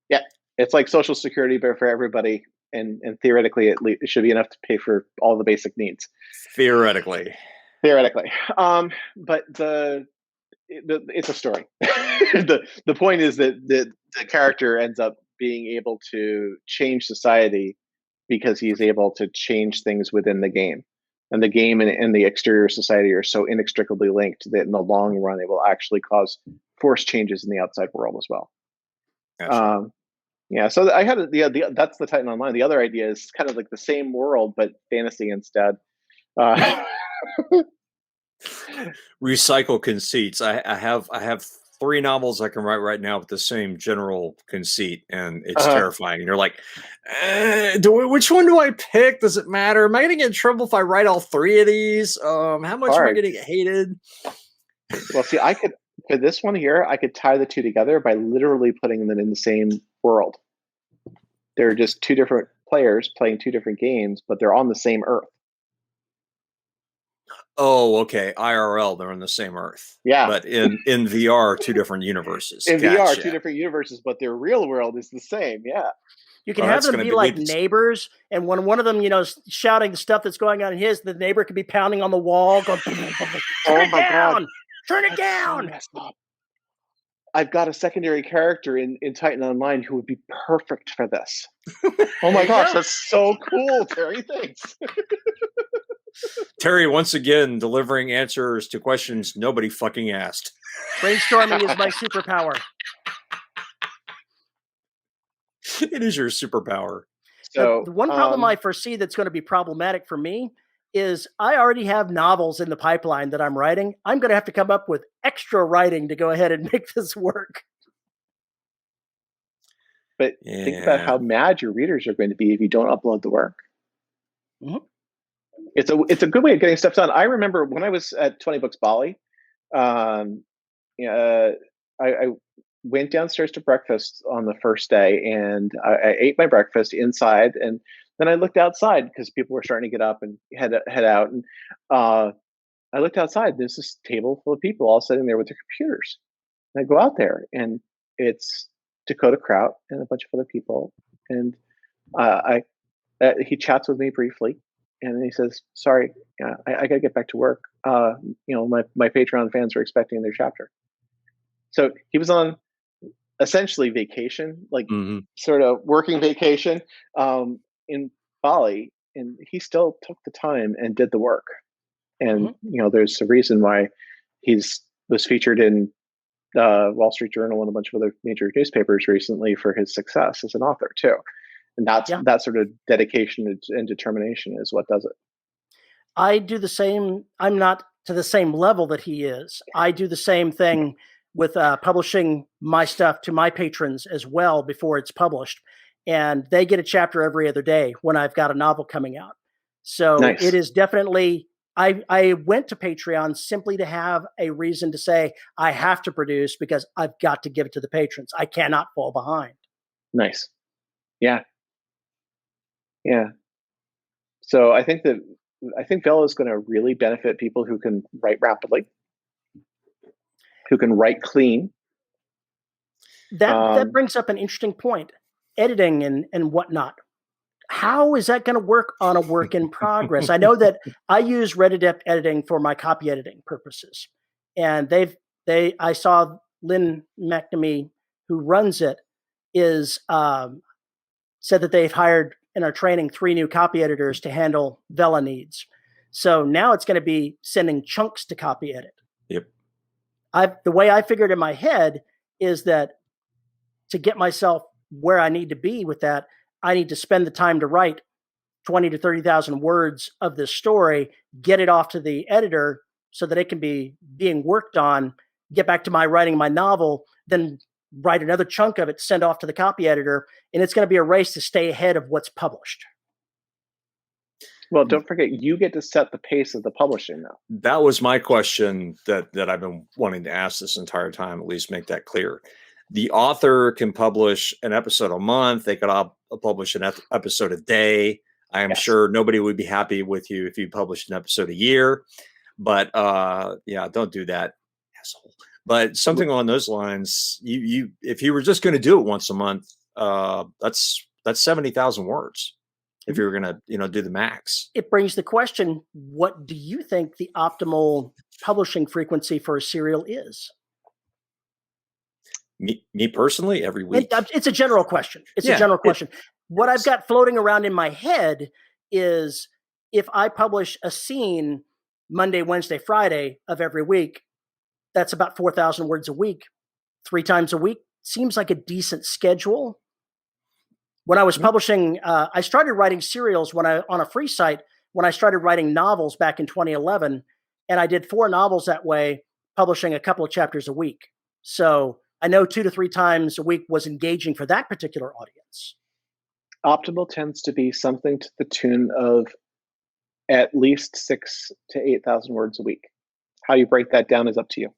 Yeah, it's like Social Security, but for everybody. And theoretically, it should be enough to pay for all the basic needs. Theoretically. But it's a story. the point is that the character ends up being able to change society because he's able to change things within the game. And the game and the exterior society are so inextricably linked that in the long run, it will actually cause force changes in the outside world as well. Gotcha. Yeah, so I had that's the Titan Online. The other idea is kind of like the same world, but fantasy instead. Recycle conceits. I have 3 novels I can write right now with the same general conceit, and it's terrifying. You're like, which one do I pick? Does it matter? Am I going to get in trouble if I write all 3 of these? How much am I going to get hated? Well, see, for this one here, I could tie the 2 together by literally putting them in the same world. They're just 2 different players playing 2 different games, but they're on the same Earth. Oh, okay. IRL, they're on the same Earth. Yeah. But in VR, 2 different universes. In VR, 2 different universes, but their real world is the same. Yeah. You can have them be like neighbors, and when one of them, shouting the stuff that's going on in his, the neighbor could be pounding on the wall, going, "Turn it down! Turn it down!" I've got a secondary character in Titan Online who would be perfect for this. Oh my gosh, that's so cool, Terry. Thanks. Terry, once again, delivering answers to questions nobody fucking asked. Brainstorming is my superpower. It is your superpower. So the one problem I foresee that's going to be problematic for me is I already have novels in the pipeline that I'm writing. I'm going to have to come up with extra writing to go ahead and make this work. But think about how mad your readers are going to be if you don't upload the work. Mm-hmm. It's a good way of getting stuff done. I remember when I was at 20 Books Bali, I went downstairs to breakfast on the first day, and I ate my breakfast inside, and then I looked outside because people were starting to get up and head out, and I looked outside. There's this table full of people all sitting there with their computers. And I go out there, and it's Dakota Kraut and a bunch of other people, and he chats with me briefly, and then he says, "Sorry, I got to get back to work. My Patreon fans are expecting their chapter." So he was on essentially vacation, like sort of working vacation, in Bali, and he still took the time and did the work. And there's a reason why was featured in Wall Street Journal and a bunch of other major newspapers recently for his success as an author too. And that sort of dedication and determination is what does it. I do the same. I'm not to the same level that he is. I do the same thing with publishing my stuff to my patrons as well before it's published. And they get a chapter every other day when I've got a novel coming out. So nice. It is definitely, I went to Patreon simply to have a reason to say I have to produce because I've got to give it to the patrons. I cannot fall behind. Nice. Yeah. Yeah. So I think Vella is going to really benefit people who can write rapidly, who can write clean. That brings up an interesting point. Editing and whatnot. How is that going to work on a work in progress? I know that I use Redadept editing for my copy editing purposes. And I saw Lynn McNamee, who runs it, said that they've hired and are training 3 new copy editors to handle Vella needs. So now it's going to be sending chunks to copy edit. Yep. The way I figured in my head is that to get myself where I need to be with that, I need to spend the time to write 20 to 30,000 words of this story, get it off to the editor so that it can be being worked on, get back to writing my novel, then write another chunk of it, send off to the copy editor, and it's going to be a race to stay ahead of what's published. Well, don't forget, you get to set the pace of the publishing now. That was my question that I've been wanting to ask this entire time, at least make that clear. The author can publish an episode a month. They could publish an episode a day. I am sure nobody would be happy with you if you published an episode a year. But don't do that, asshole. But something along those lines, you if you were just going to do it once a month, that's 70,000 words. If you're going to do the max. It brings the question: what do you think the optimal publishing frequency for a serial is? Me personally, every week. It's a general question. A general question. What I've got floating around in my head is if I publish a scene Monday, Wednesday, Friday of every week, that's about 4,000 words a week. 3 times a week seems like a decent schedule. When I was publishing, I started writing serials on a free site when I started writing novels back in 2011, and I did 4 novels that way, publishing a couple of chapters a week. So I know 2 to 3 times a week was engaging for that particular audience. Optimal tends to be something to the tune of at least 6,000 to 8,000 words a week. How you break that down is up to you.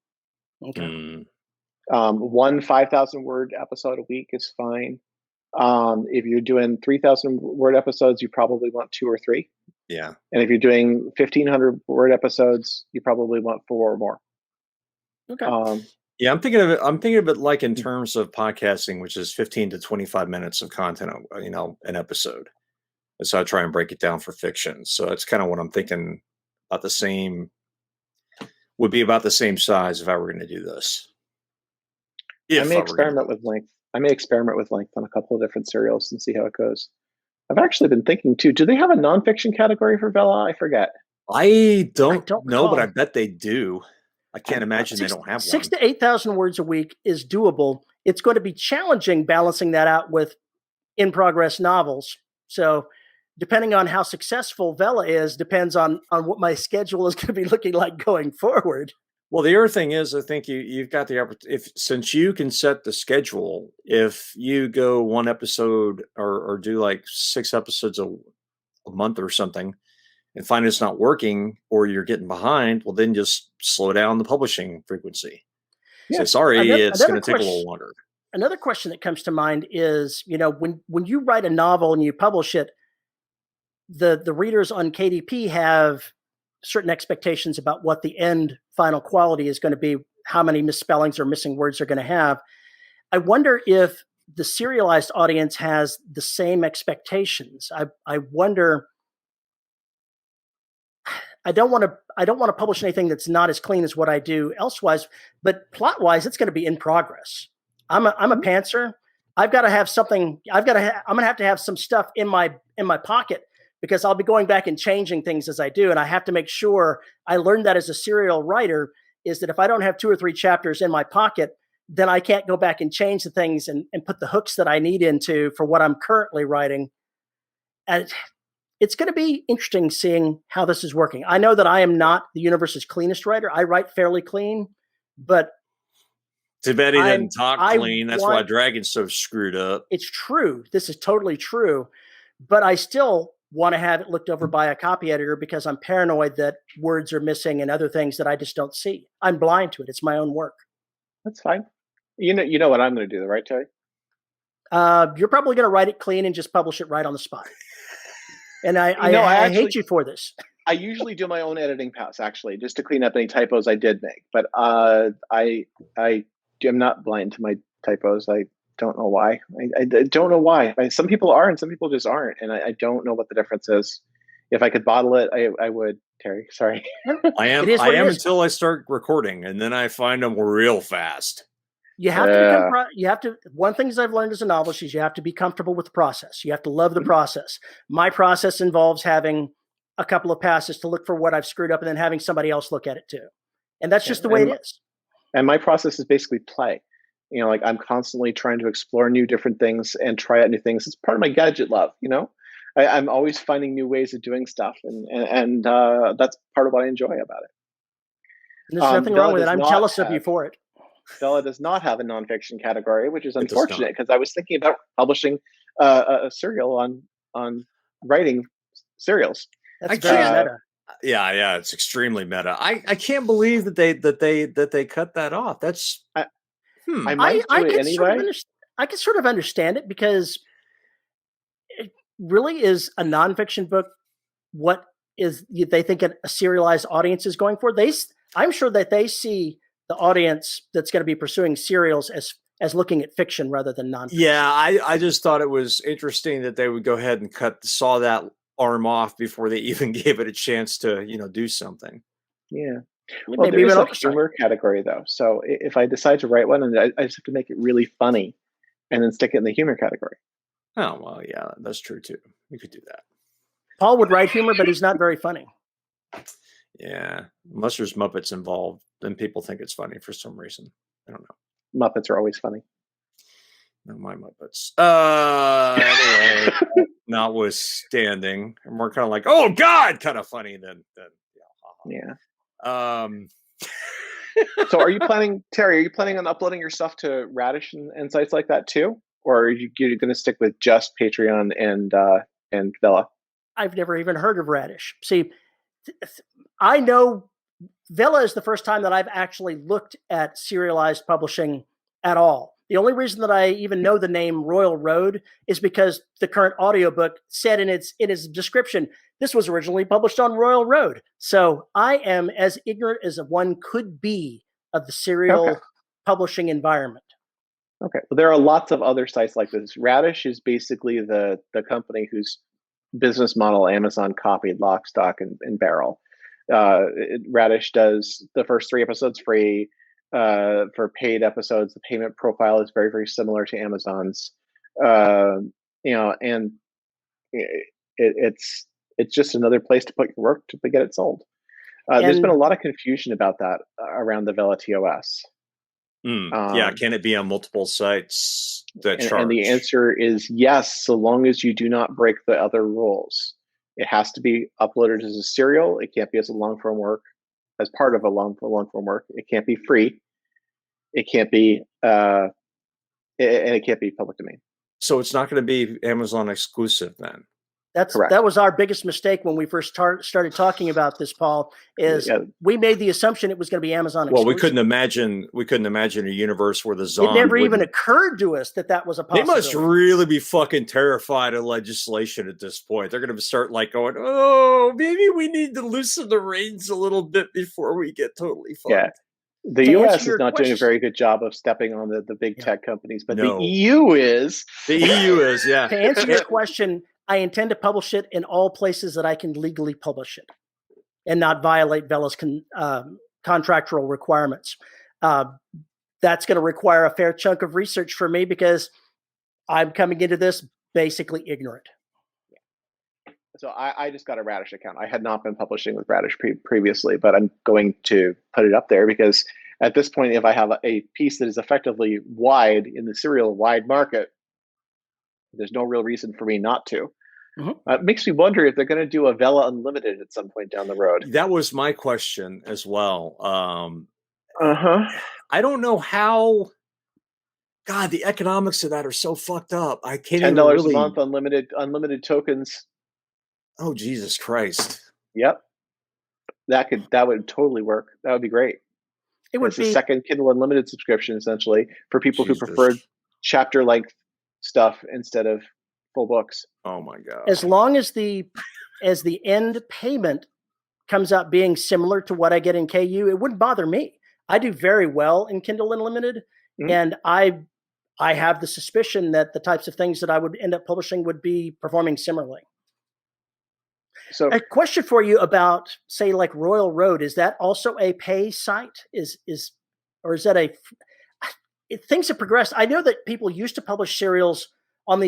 Okay. One 5,000 word episode a week is fine. If you're doing 3,000 word episodes, you probably want 2 or 3. Yeah. And if you're doing 1,500 word episodes, you probably want 4 or more. Okay. Yeah, I'm thinking of it like in terms of podcasting, which is 15 to 25 minutes of content, an episode. And so I try and break it down for fiction. So that's kind of what I'm thinking about would be about the same size if I were going to do this. I may experiment with length. On a couple of different serials and see how it goes. I've actually been thinking too, do they have a nonfiction category for Vella? I forget. I don't know, but I bet they do. I can't imagine they don't have 6,000 to 8,000 words a week is doable. It's going to be challenging balancing that out with in-progress novels. So depending on how successful Vella is, depends on what my schedule is going to be looking like going forward. Well, the other thing is, I think you've got the opportunity, since you can set the schedule, if you go 1 episode or do like 6 episodes a month or something, and find it's not working or you're getting behind, well, then just slow down the publishing frequency. Yeah. Say, sorry, it's going to take a little longer. Another question that comes to mind is, when you write a novel and you publish it, the readers on KDP have certain expectations about what the end final quality is going to be, how many misspellings or missing words are going to have. I wonder if the serialized audience has the same expectations. I wonder. I don't want to publish anything that's not as clean as what I do elsewise, but plot wise, it's going to be in progress. I'm a pantser. I've got to have something. I'm going to have some stuff in my pocket because I'll be going back and changing things as I do. And I have to make sure I learned that as a serial writer is that if I don't have 2 or 3 chapters in my pocket, then I can't go back and change the things and put the hooks that I need into for what I'm currently writing. And it's going to be interesting seeing how this is working. I know that I am not the universe's cleanest writer. I write fairly clean, but too bad he didn't talk clean. That's why Dragon's so screwed up. It's true. This is totally true. But I still want to have it looked over by a copy editor because I'm paranoid that words are missing and other things that I just don't see. I'm blind to it. It's my own work. That's fine. You know what I'm going to do, right, Terry? You're probably going to write it clean and just publish it right on the spot. And I hate you for this. I usually do my own editing pass, actually, just to clean up any typos I did make. But I am not blind to my typos. I don't know why. I don't know why. Some people are, and some people just aren't. And I don't know what the difference is. If I could bottle it, I would. Terry, sorry. I am until I start recording, and then I find them real fast. You have to one thing I've learned as a novelist is you have to be comfortable with the process. You have to love the process. My process involves having a couple of passes to look for what I've screwed up and then having somebody else look at it too. And that's just the way it is. And my process is basically play. You know, like I'm constantly trying to explore new different things and try out new things. It's part of my gadget love, you know? I'm always finding new ways of doing stuff. And that's part of what I enjoy about it. And there's nothing wrong with it. I'm jealous of you for it. Vella does not have a nonfiction category, which is unfortunate because I was thinking about publishing a serial on writing serials. That's very meta. Yeah, it's extremely meta. I can't believe that they cut that off. That's I might do it anyway. I can sort of understand it because it really is a nonfiction book. What is they think a serialized audience is going for? I'm sure that they see the audience that's going to be pursuing serials as looking at fiction rather than nonfiction. Yeah, I just thought it was interesting that they would go ahead and saw that arm off before they even gave it a chance to, do something. Yeah. Well, there is a humor category though. So if I decide to write one, and I just have to make it really funny and then stick it in the humor category. Oh, well, yeah, that's true too. We could do that. Paul would write humor, but he's not very funny. Yeah. Unless there's Muppets involved, then people think it's funny for some reason. I don't know. Muppets are always funny. No, my Muppets. Anyway, notwithstanding, and we're kind of like, oh God, kind of funny then. Yeah. So are you planning, Terry, on uploading your stuff to Radish and sites like that too? Or are you going to stick with just Patreon and Vella? I've never even heard of Radish. See, I know Vella is the first time that I've actually looked at serialized publishing at all. The only reason that I even know the name Royal Road is because the current audiobook said in its description, this was originally published on Royal Road. So I am as ignorant as one could be of the serial publishing environment. Okay. Well, there are lots of other sites like this. Radish is basically the company whose business model Amazon copied lock, stock, and barrel. Radish does the first 3 episodes free. For paid episodes, the payment profile is very, very similar to Amazon's. And it's just another place to put your work to get it sold. There's been a lot of confusion about that around the Vella TOS. Yeah, can it be on multiple sites that charge? And the answer is yes, so long as you do not break the other rules. It has to be uploaded as a serial. It can't be as a long form work, as part of a long form work. It can't be free. It can't be, and it can't be public domain. So it's not going to be Amazon exclusive then. That was our biggest mistake when we first started talking about this, Paul, is we made the assumption it was going to be Amazon exclusive. Well, we couldn't imagine a universe where the Zon It never even occurred to us that was a possibility. They must really be fucking terrified of legislation at this point. They're going to start going, oh, maybe we need to loosen the reins a little bit before we get totally fucked. Yeah. The To answer US is your not doing a question- very good job of stepping on the big Yeah. tech companies, but No. the EU is. The EU is, yeah. To answer your question, I intend to publish it in all places that I can legally publish it and not violate Vella's contractual requirements. That's going to require a fair chunk of research for me because I'm coming into this basically ignorant. So I just got a Radish account. I had not been publishing with Radish previously, but I'm going to put it up there because at this point, if I have a piece that is effectively wide in the serial wide market, there's no real reason for me not to. Mm-hmm. It makes me wonder if they're going to do a Vella Unlimited at some point down the road. That was my question as well. I don't know how. God, the economics of that are so fucked up. I can't even $10 really... a month, unlimited tokens. Oh, Jesus Christ! Yep, that would totally work. That would be great. It would be a second Kindle Unlimited subscription essentially for people who prefer chapter length stuff instead of full books. Oh my God! As long as the end payment comes out being similar to what I get in KU, it wouldn't bother me. I do very well in Kindle Unlimited, and I have the suspicion that the types of things that I would end up publishing would be performing similarly. So, a question for you about, say, like Royal Road, is that also a pay site? Or is that things have progressed. I know that people used to publish serials on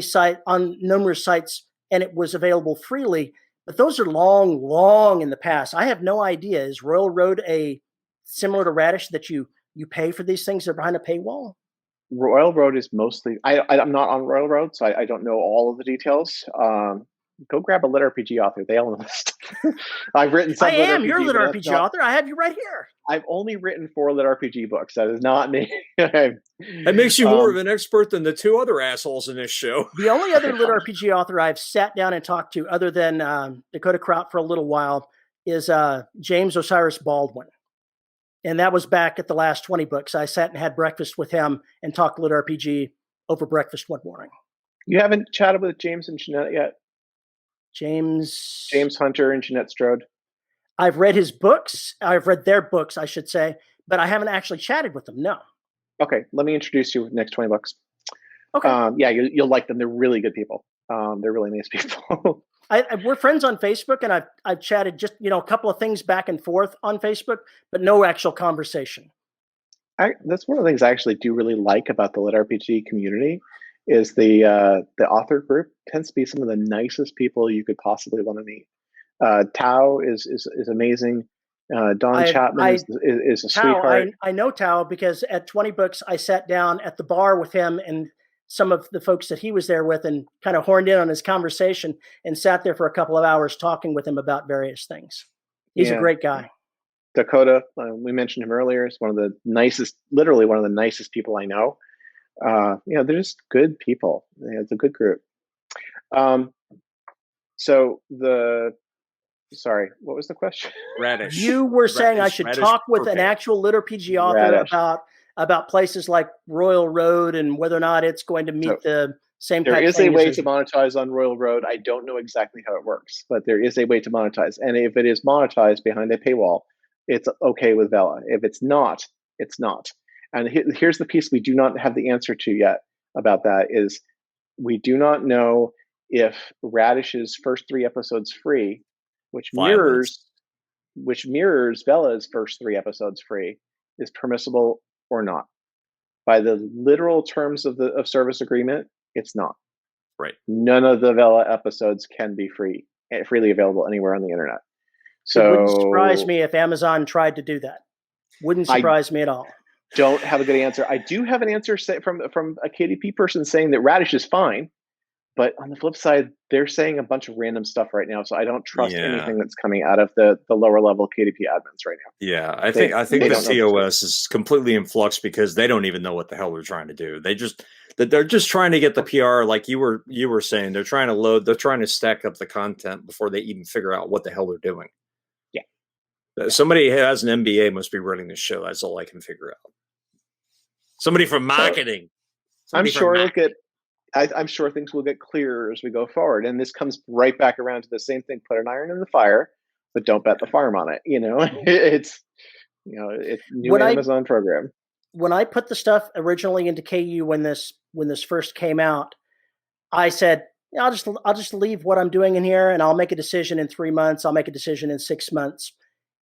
numerous sites, and it was available freely, but those are long in the past. I have no idea. Is Royal Road similar to Radish that you pay for these things that are behind a paywall? Royal Road is mostly. I'm not on Royal Road, so I don't know all of the details. Go grab a lit RPG author. They all know this stuff. I've written some. You're a lit RPG author. I have you right here. I've only written 4 lit RPG books. That is not me. That makes you more of an expert than the 2 other assholes in this show. The only other lit RPG author I've sat down and talked to, other than Dakota Kraut for a little while, is James Osiris Baldwin. And that was back at the last 20 books. I sat and had breakfast with him and talked lit RPG over breakfast one morning. You haven't chatted with James and Jeanette yet? James Hunter and Jeanette Strode. I've read his books. I've read their books, I should say, but I haven't actually chatted with them. No. Okay, let me introduce you with the next 20 books. Okay. Yeah, you'll like them. They're really good people. They're really nice people. We're friends on Facebook, and I've chatted just a couple of things back and forth on Facebook, but no actual conversation. That's one of the things I actually do really like about the lit RPG community. Is the author group tends to be some of the nicest people you could possibly want to meet. Tao is amazing. Don Chapman is a sweetheart. I know Tao because at 20 Books, I sat down at the bar with him and some of the folks that he was there with and kind of horned in on his conversation and sat there for a couple of hours talking with him about various things. He's a great guy. Dakota, we mentioned him earlier, is literally one of the nicest people I know. They're just good people. It's a good group. Sorry, what was the question? Radish. You were saying I should talk with an actual lit RPG author about places like Royal Road and whether or not it's going to meet the same. There is a way to monetize on Royal Road. I don't know exactly how it works, but there is a way to monetize. And if it is monetized behind a paywall, it's okay with Vella. If it's not, it's not. And here's the piece we do not have the answer to yet about that is we do not know if Radish's first 3 episodes free, which mirrors Vella's first 3 episodes free, is permissible or not. By the literal terms of service agreement, it's not. Right. None of the Vella episodes can be freely available anywhere on the internet. So it wouldn't surprise me if Amazon tried to do that. Wouldn't surprise me at all. Don't have a good answer. I do have an answer from a KDP person saying that Radish is fine, but on the flip side, they're saying a bunch of random stuff right now. So I don't trust anything that's coming out of the lower level KDP admins right now. Yeah, I think the COS is completely in flux because they don't even know what the hell they're trying to do. They're just trying to get the PR, like you were saying. They're trying to stack up the content before they even figure out what the hell they're doing. Yeah. Somebody who has an MBA must be running this show. That's all I can figure out. Somebody from marketing. I'm sure I'm sure things will get clearer as we go forward. And this comes right back around to the same thing. Put an iron in the fire, but don't bet the farm on it. It's new When I Amazon program. when I put the stuff originally into KU when this first came out, I said, "Yeah, I'll just leave what I'm doing in here, and I'll make a decision in 3 months. I'll make a decision in 6 months."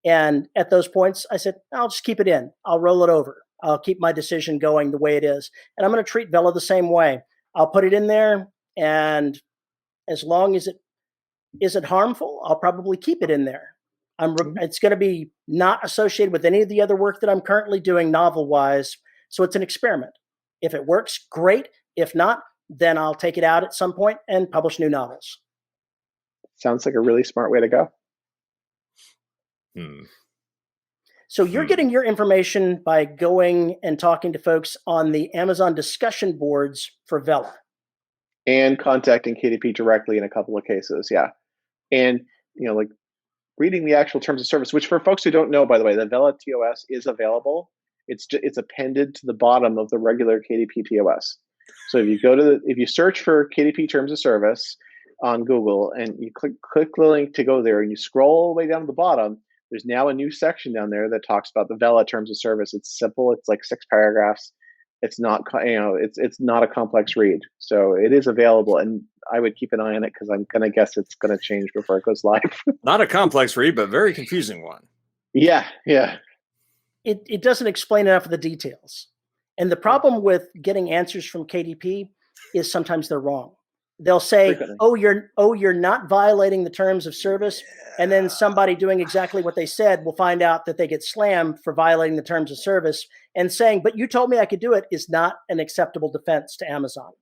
And at those points, I said, "I'll just keep it in. I'll roll it over. I'll keep my decision going the way it is, and I'm going to treat Vella the same way. I'll put it in there, and as long as it isn't harmful, I'll probably keep it in there. It's going to be not associated with any of the other work that I'm currently doing novel-wise, so it's an experiment. If it works, great. If not, then I'll take it out at some point and publish new novels." Sounds like a really smart way to go. So you're getting your information by going and talking to folks on the Amazon discussion boards for Vella. And contacting KDP directly in a couple of cases, yeah. And, like reading the actual terms of service, which for folks who don't know, by the way, the Vella TOS is available. It's appended to the bottom of the regular KDP TOS. So if you go to if you search for KDP terms of service on Google and you click the link to go there and you scroll all the way down to the bottom, there's now a new section down there that talks about the Vella terms of service. It's simple. It's like 6 paragraphs. It's not, it's not a complex read. So it is available, and I would keep an eye on it because I'm going to guess it's going to change before it goes live. Not a complex read, but very confusing one. Yeah. It doesn't explain enough of the details. And the problem with getting answers from KDP is sometimes they're wrong. They'll say, frequently, you're not violating the terms of service. And then somebody doing exactly what they said will find out that they get slammed for violating the terms of service, and saying, "But you told me I could do it," is not an acceptable defense to Amazon.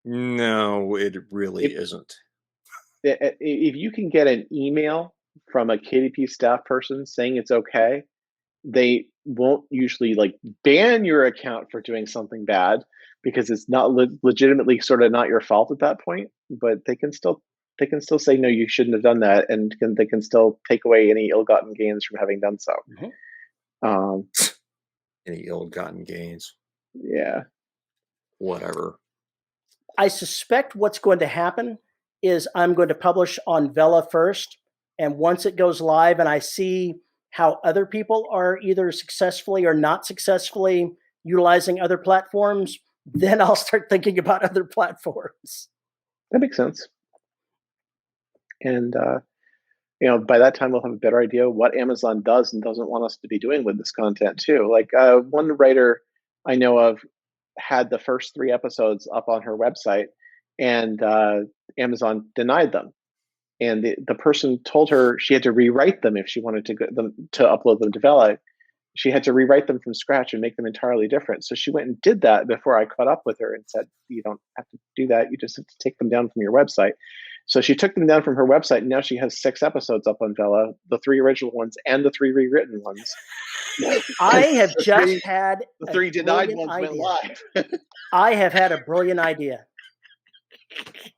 No, it really isn't. If you can get an email from a KDP staff person saying it's okay, they won't usually ban your account for doing something bad, because it's not legitimately sort of not your fault at that point. But they can still say, no, you shouldn't have done that, and they can still take away any ill-gotten gains from having done so. Any ill-gotten gains? Yeah. Whatever. I suspect what's going to happen is I'm going to publish on Vella first, and once it goes live and I see how other people are either successfully or not successfully utilizing other platforms, then I'll start thinking about other platforms. That makes sense. And, by that time, we'll have a better idea what Amazon does and doesn't want us to be doing with this content too. Like one writer I know of had the first 3 episodes up on her website, and Amazon denied them. And the person told her she had to rewrite them if she wanted to upload them to Vella. She had to rewrite them from scratch and make them entirely different. So she went and did that before I caught up with her and said, "You don't have to do that. You just have to take them down from your website." So she took them down from her website, and now she has 6 episodes up on Vella, the 3 original ones and the 3 rewritten ones. I have just had the 3 denied ones went live. I have had a brilliant idea.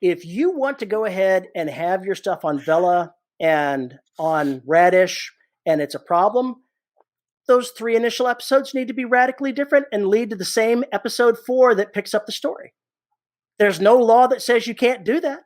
If you want to go ahead and have your stuff on Vella and on Radish, and it's a problem, those 3 initial episodes need to be radically different and lead to the same episode 4 that picks up the story. There's no law that says you can't do that.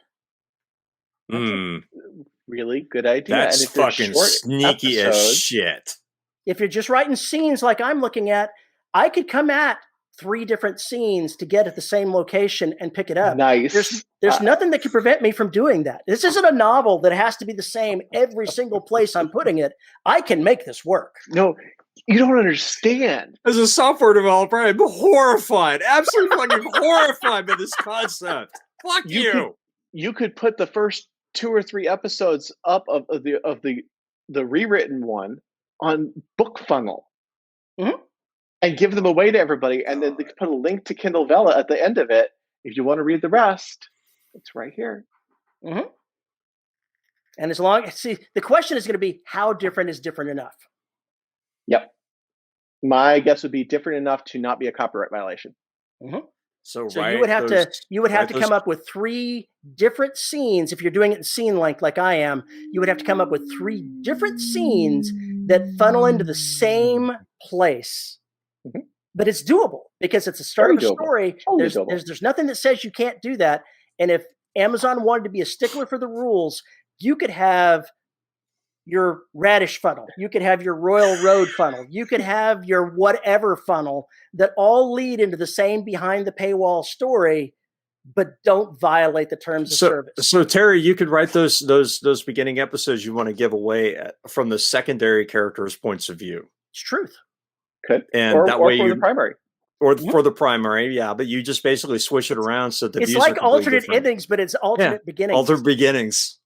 Really good idea. That's fucking sneaky as shit. If you're just writing scenes like I'm looking at, I could come at 3 different scenes to get at the same location and pick it up. Nice. There's nothing that can prevent me from doing that. This isn't a novel that has to be the same every single place I'm putting it. I can make this work. No, you don't understand. As a software developer, I'm horrified, absolutely fucking horrified by this concept. Fuck you. You could put the first 2 or 3 episodes up of the rewritten one on BookFunnel, and give them away to everybody, and then they could put a link to Kindle Vella at the end of it. If you want to read the rest, it's right here. And the question is going to be, how different is different enough? Yep. My guess would be different enough to not be a copyright violation. So you would have to come up with 3 different scenes. If you're doing it in scene length like I am, you would have to come up with 3 different scenes that funnel into the same place. But it's doable because it's a start of a story. There's nothing that says you can't do that. And if Amazon wanted to be a stickler for the rules, you could have your radish funnel. You could have your Royal Road funnel. You could have your whatever funnel that all lead into the same behind the paywall story, but don't violate the terms of service. So Terry, you could write those beginning episodes you want to give away from the secondary characters' points of view. It's truth. Could. And or, that or way for the primary. Or for the primary, yeah, but you just basically switch it around so the it's views like are alternate different. endings, but it's alternate beginnings. Alternate beginnings.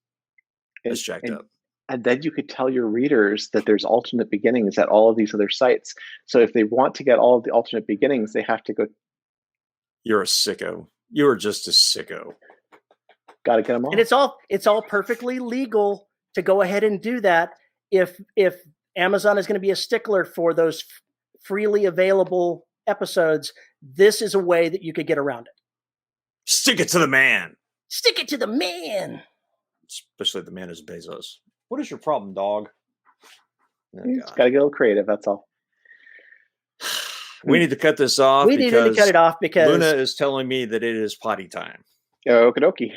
It's jacked up. And then you could tell your readers that there's alternate beginnings at all of these other sites. So if they want to get all of the alternate beginnings, they have to go. You're a sicko. You are just a sicko. Got to get them all. And it's all perfectly legal to go ahead and do that. If Amazon is going to be a stickler for those freely available episodes, this is a way that you could get around it. Stick it to the man. Stick it to the man. Especially the man is Bezos. What is your problem, dog? Oh, you just got to get a little creative. That's all. We need to cut this off. We need to cut it off because Luna is telling me that it is potty time. Okie dokie.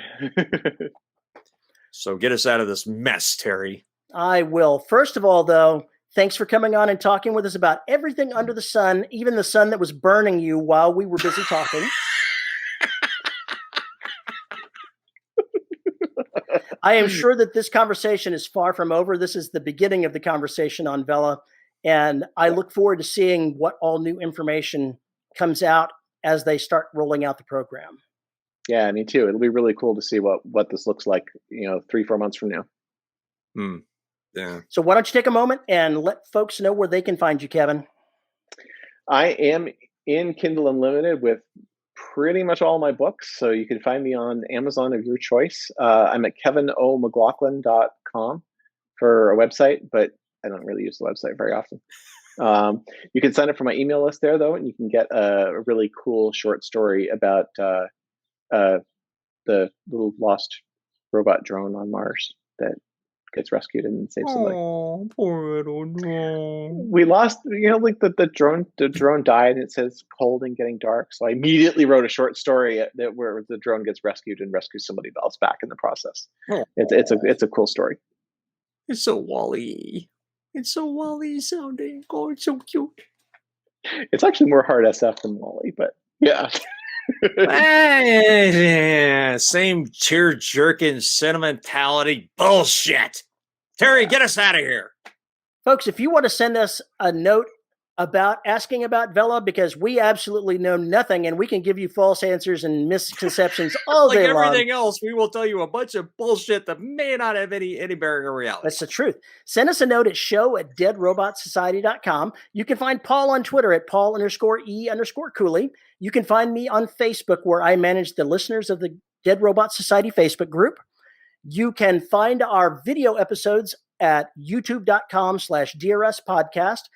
So get us out of this mess, Terry. I will. First of all, though, thanks for coming on and talking with us about everything under the sun, even the sun that was burning you while we were busy talking. I am sure that this conversation is far from over. This is the beginning of the conversation on Vella, and I look forward to seeing what all new information comes out as they start rolling out the program. Yeah, me too. It'll be really cool to see what this looks like, 3-4 months from now. Yeah. So why don't you take a moment and let folks know where they can find you, Kevin? I am in Kindle Unlimited with pretty much all my books. So you can find me on Amazon of your choice. I'm at kevinomclaughlin.com for a website, but I don't really use the website very often. You can sign up for my email list there, though, and you can get a really cool short story about the little lost robot drone on Mars that gets rescued and saves somebody. Oh, poor little drone. We lost, like the drone died, and it says cold and getting dark. So I immediately wrote a short story where the drone gets rescued and rescues somebody else back in the process. Oh. It's a cool story. It's so Wall-E. It's so Wall-E sounding. Oh, it's so cute. It's actually more hard SF than Wall-E, but yeah. Same tear-jerking sentimentality bullshit. Terry, get us out of here. Folks, if you want to send us a note about asking about Vella, because we absolutely know nothing and we can give you false answers and misconceptions all like day long. Everything else, we will tell you a bunch of bullshit that may not have any bearing on reality. That's the truth. Send us a note at show@deadrobotsociety.com. You can find Paul on Twitter at Paul_E_Cooley. You can find me on Facebook, where I manage the listeners of the Dead Robot Society Facebook group. You can find our video episodes at youtube.com/DRS podcast.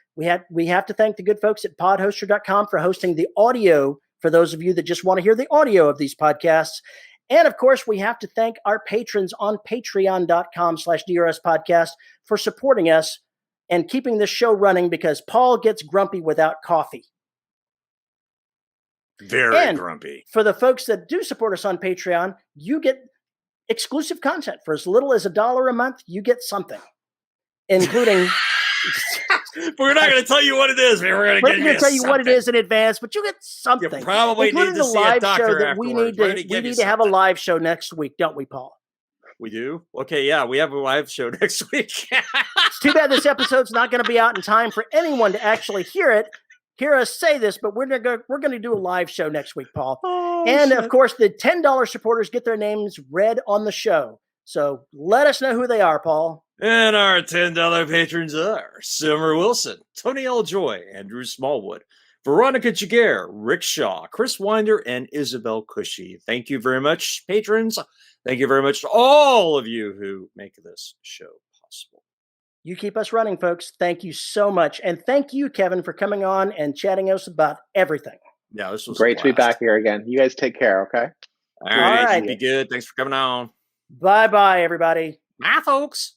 We have to thank the good folks at podhoster.com for hosting the audio for those of you that just want to hear the audio of these podcasts. And of course, we have to thank our patrons on patreon.com/DRS podcast for supporting us and keeping this show running, because Paul gets grumpy without coffee. Very grumpy. For the folks that do support us on Patreon, you get exclusive content for as little as $1 a month. You get something, including. We're not going to tell you what it is. We're going to tell you what it is in advance, but you get something. You probably need to see a doctor afterwards. We need to have a live show next week, don't we, Paul? We do? Okay, yeah, we have a live show next week. It's too bad this episode's not going to be out in time for anyone to actually hear us say this, but we're going to do a live show next week, Paul. Of course, the $10 supporters get their names read on the show. So let us know who they are, Paul. And our $10 patrons are Summer Wilson, Tony L. Joy, Andrew Smallwood, Veronica Jaguar, Rick Shaw, Chris Winder, and Isabel Cushy. Thank you very much, patrons. Thank you very much to all of you who make this show possible. You keep us running, folks. Thank you so much. And thank you, Kevin, for coming on and chatting us about everything. Yeah, this was great to be back here again. You guys take care, okay? All right. Be good. Thanks for coming on. Bye-bye, everybody. Bye, folks.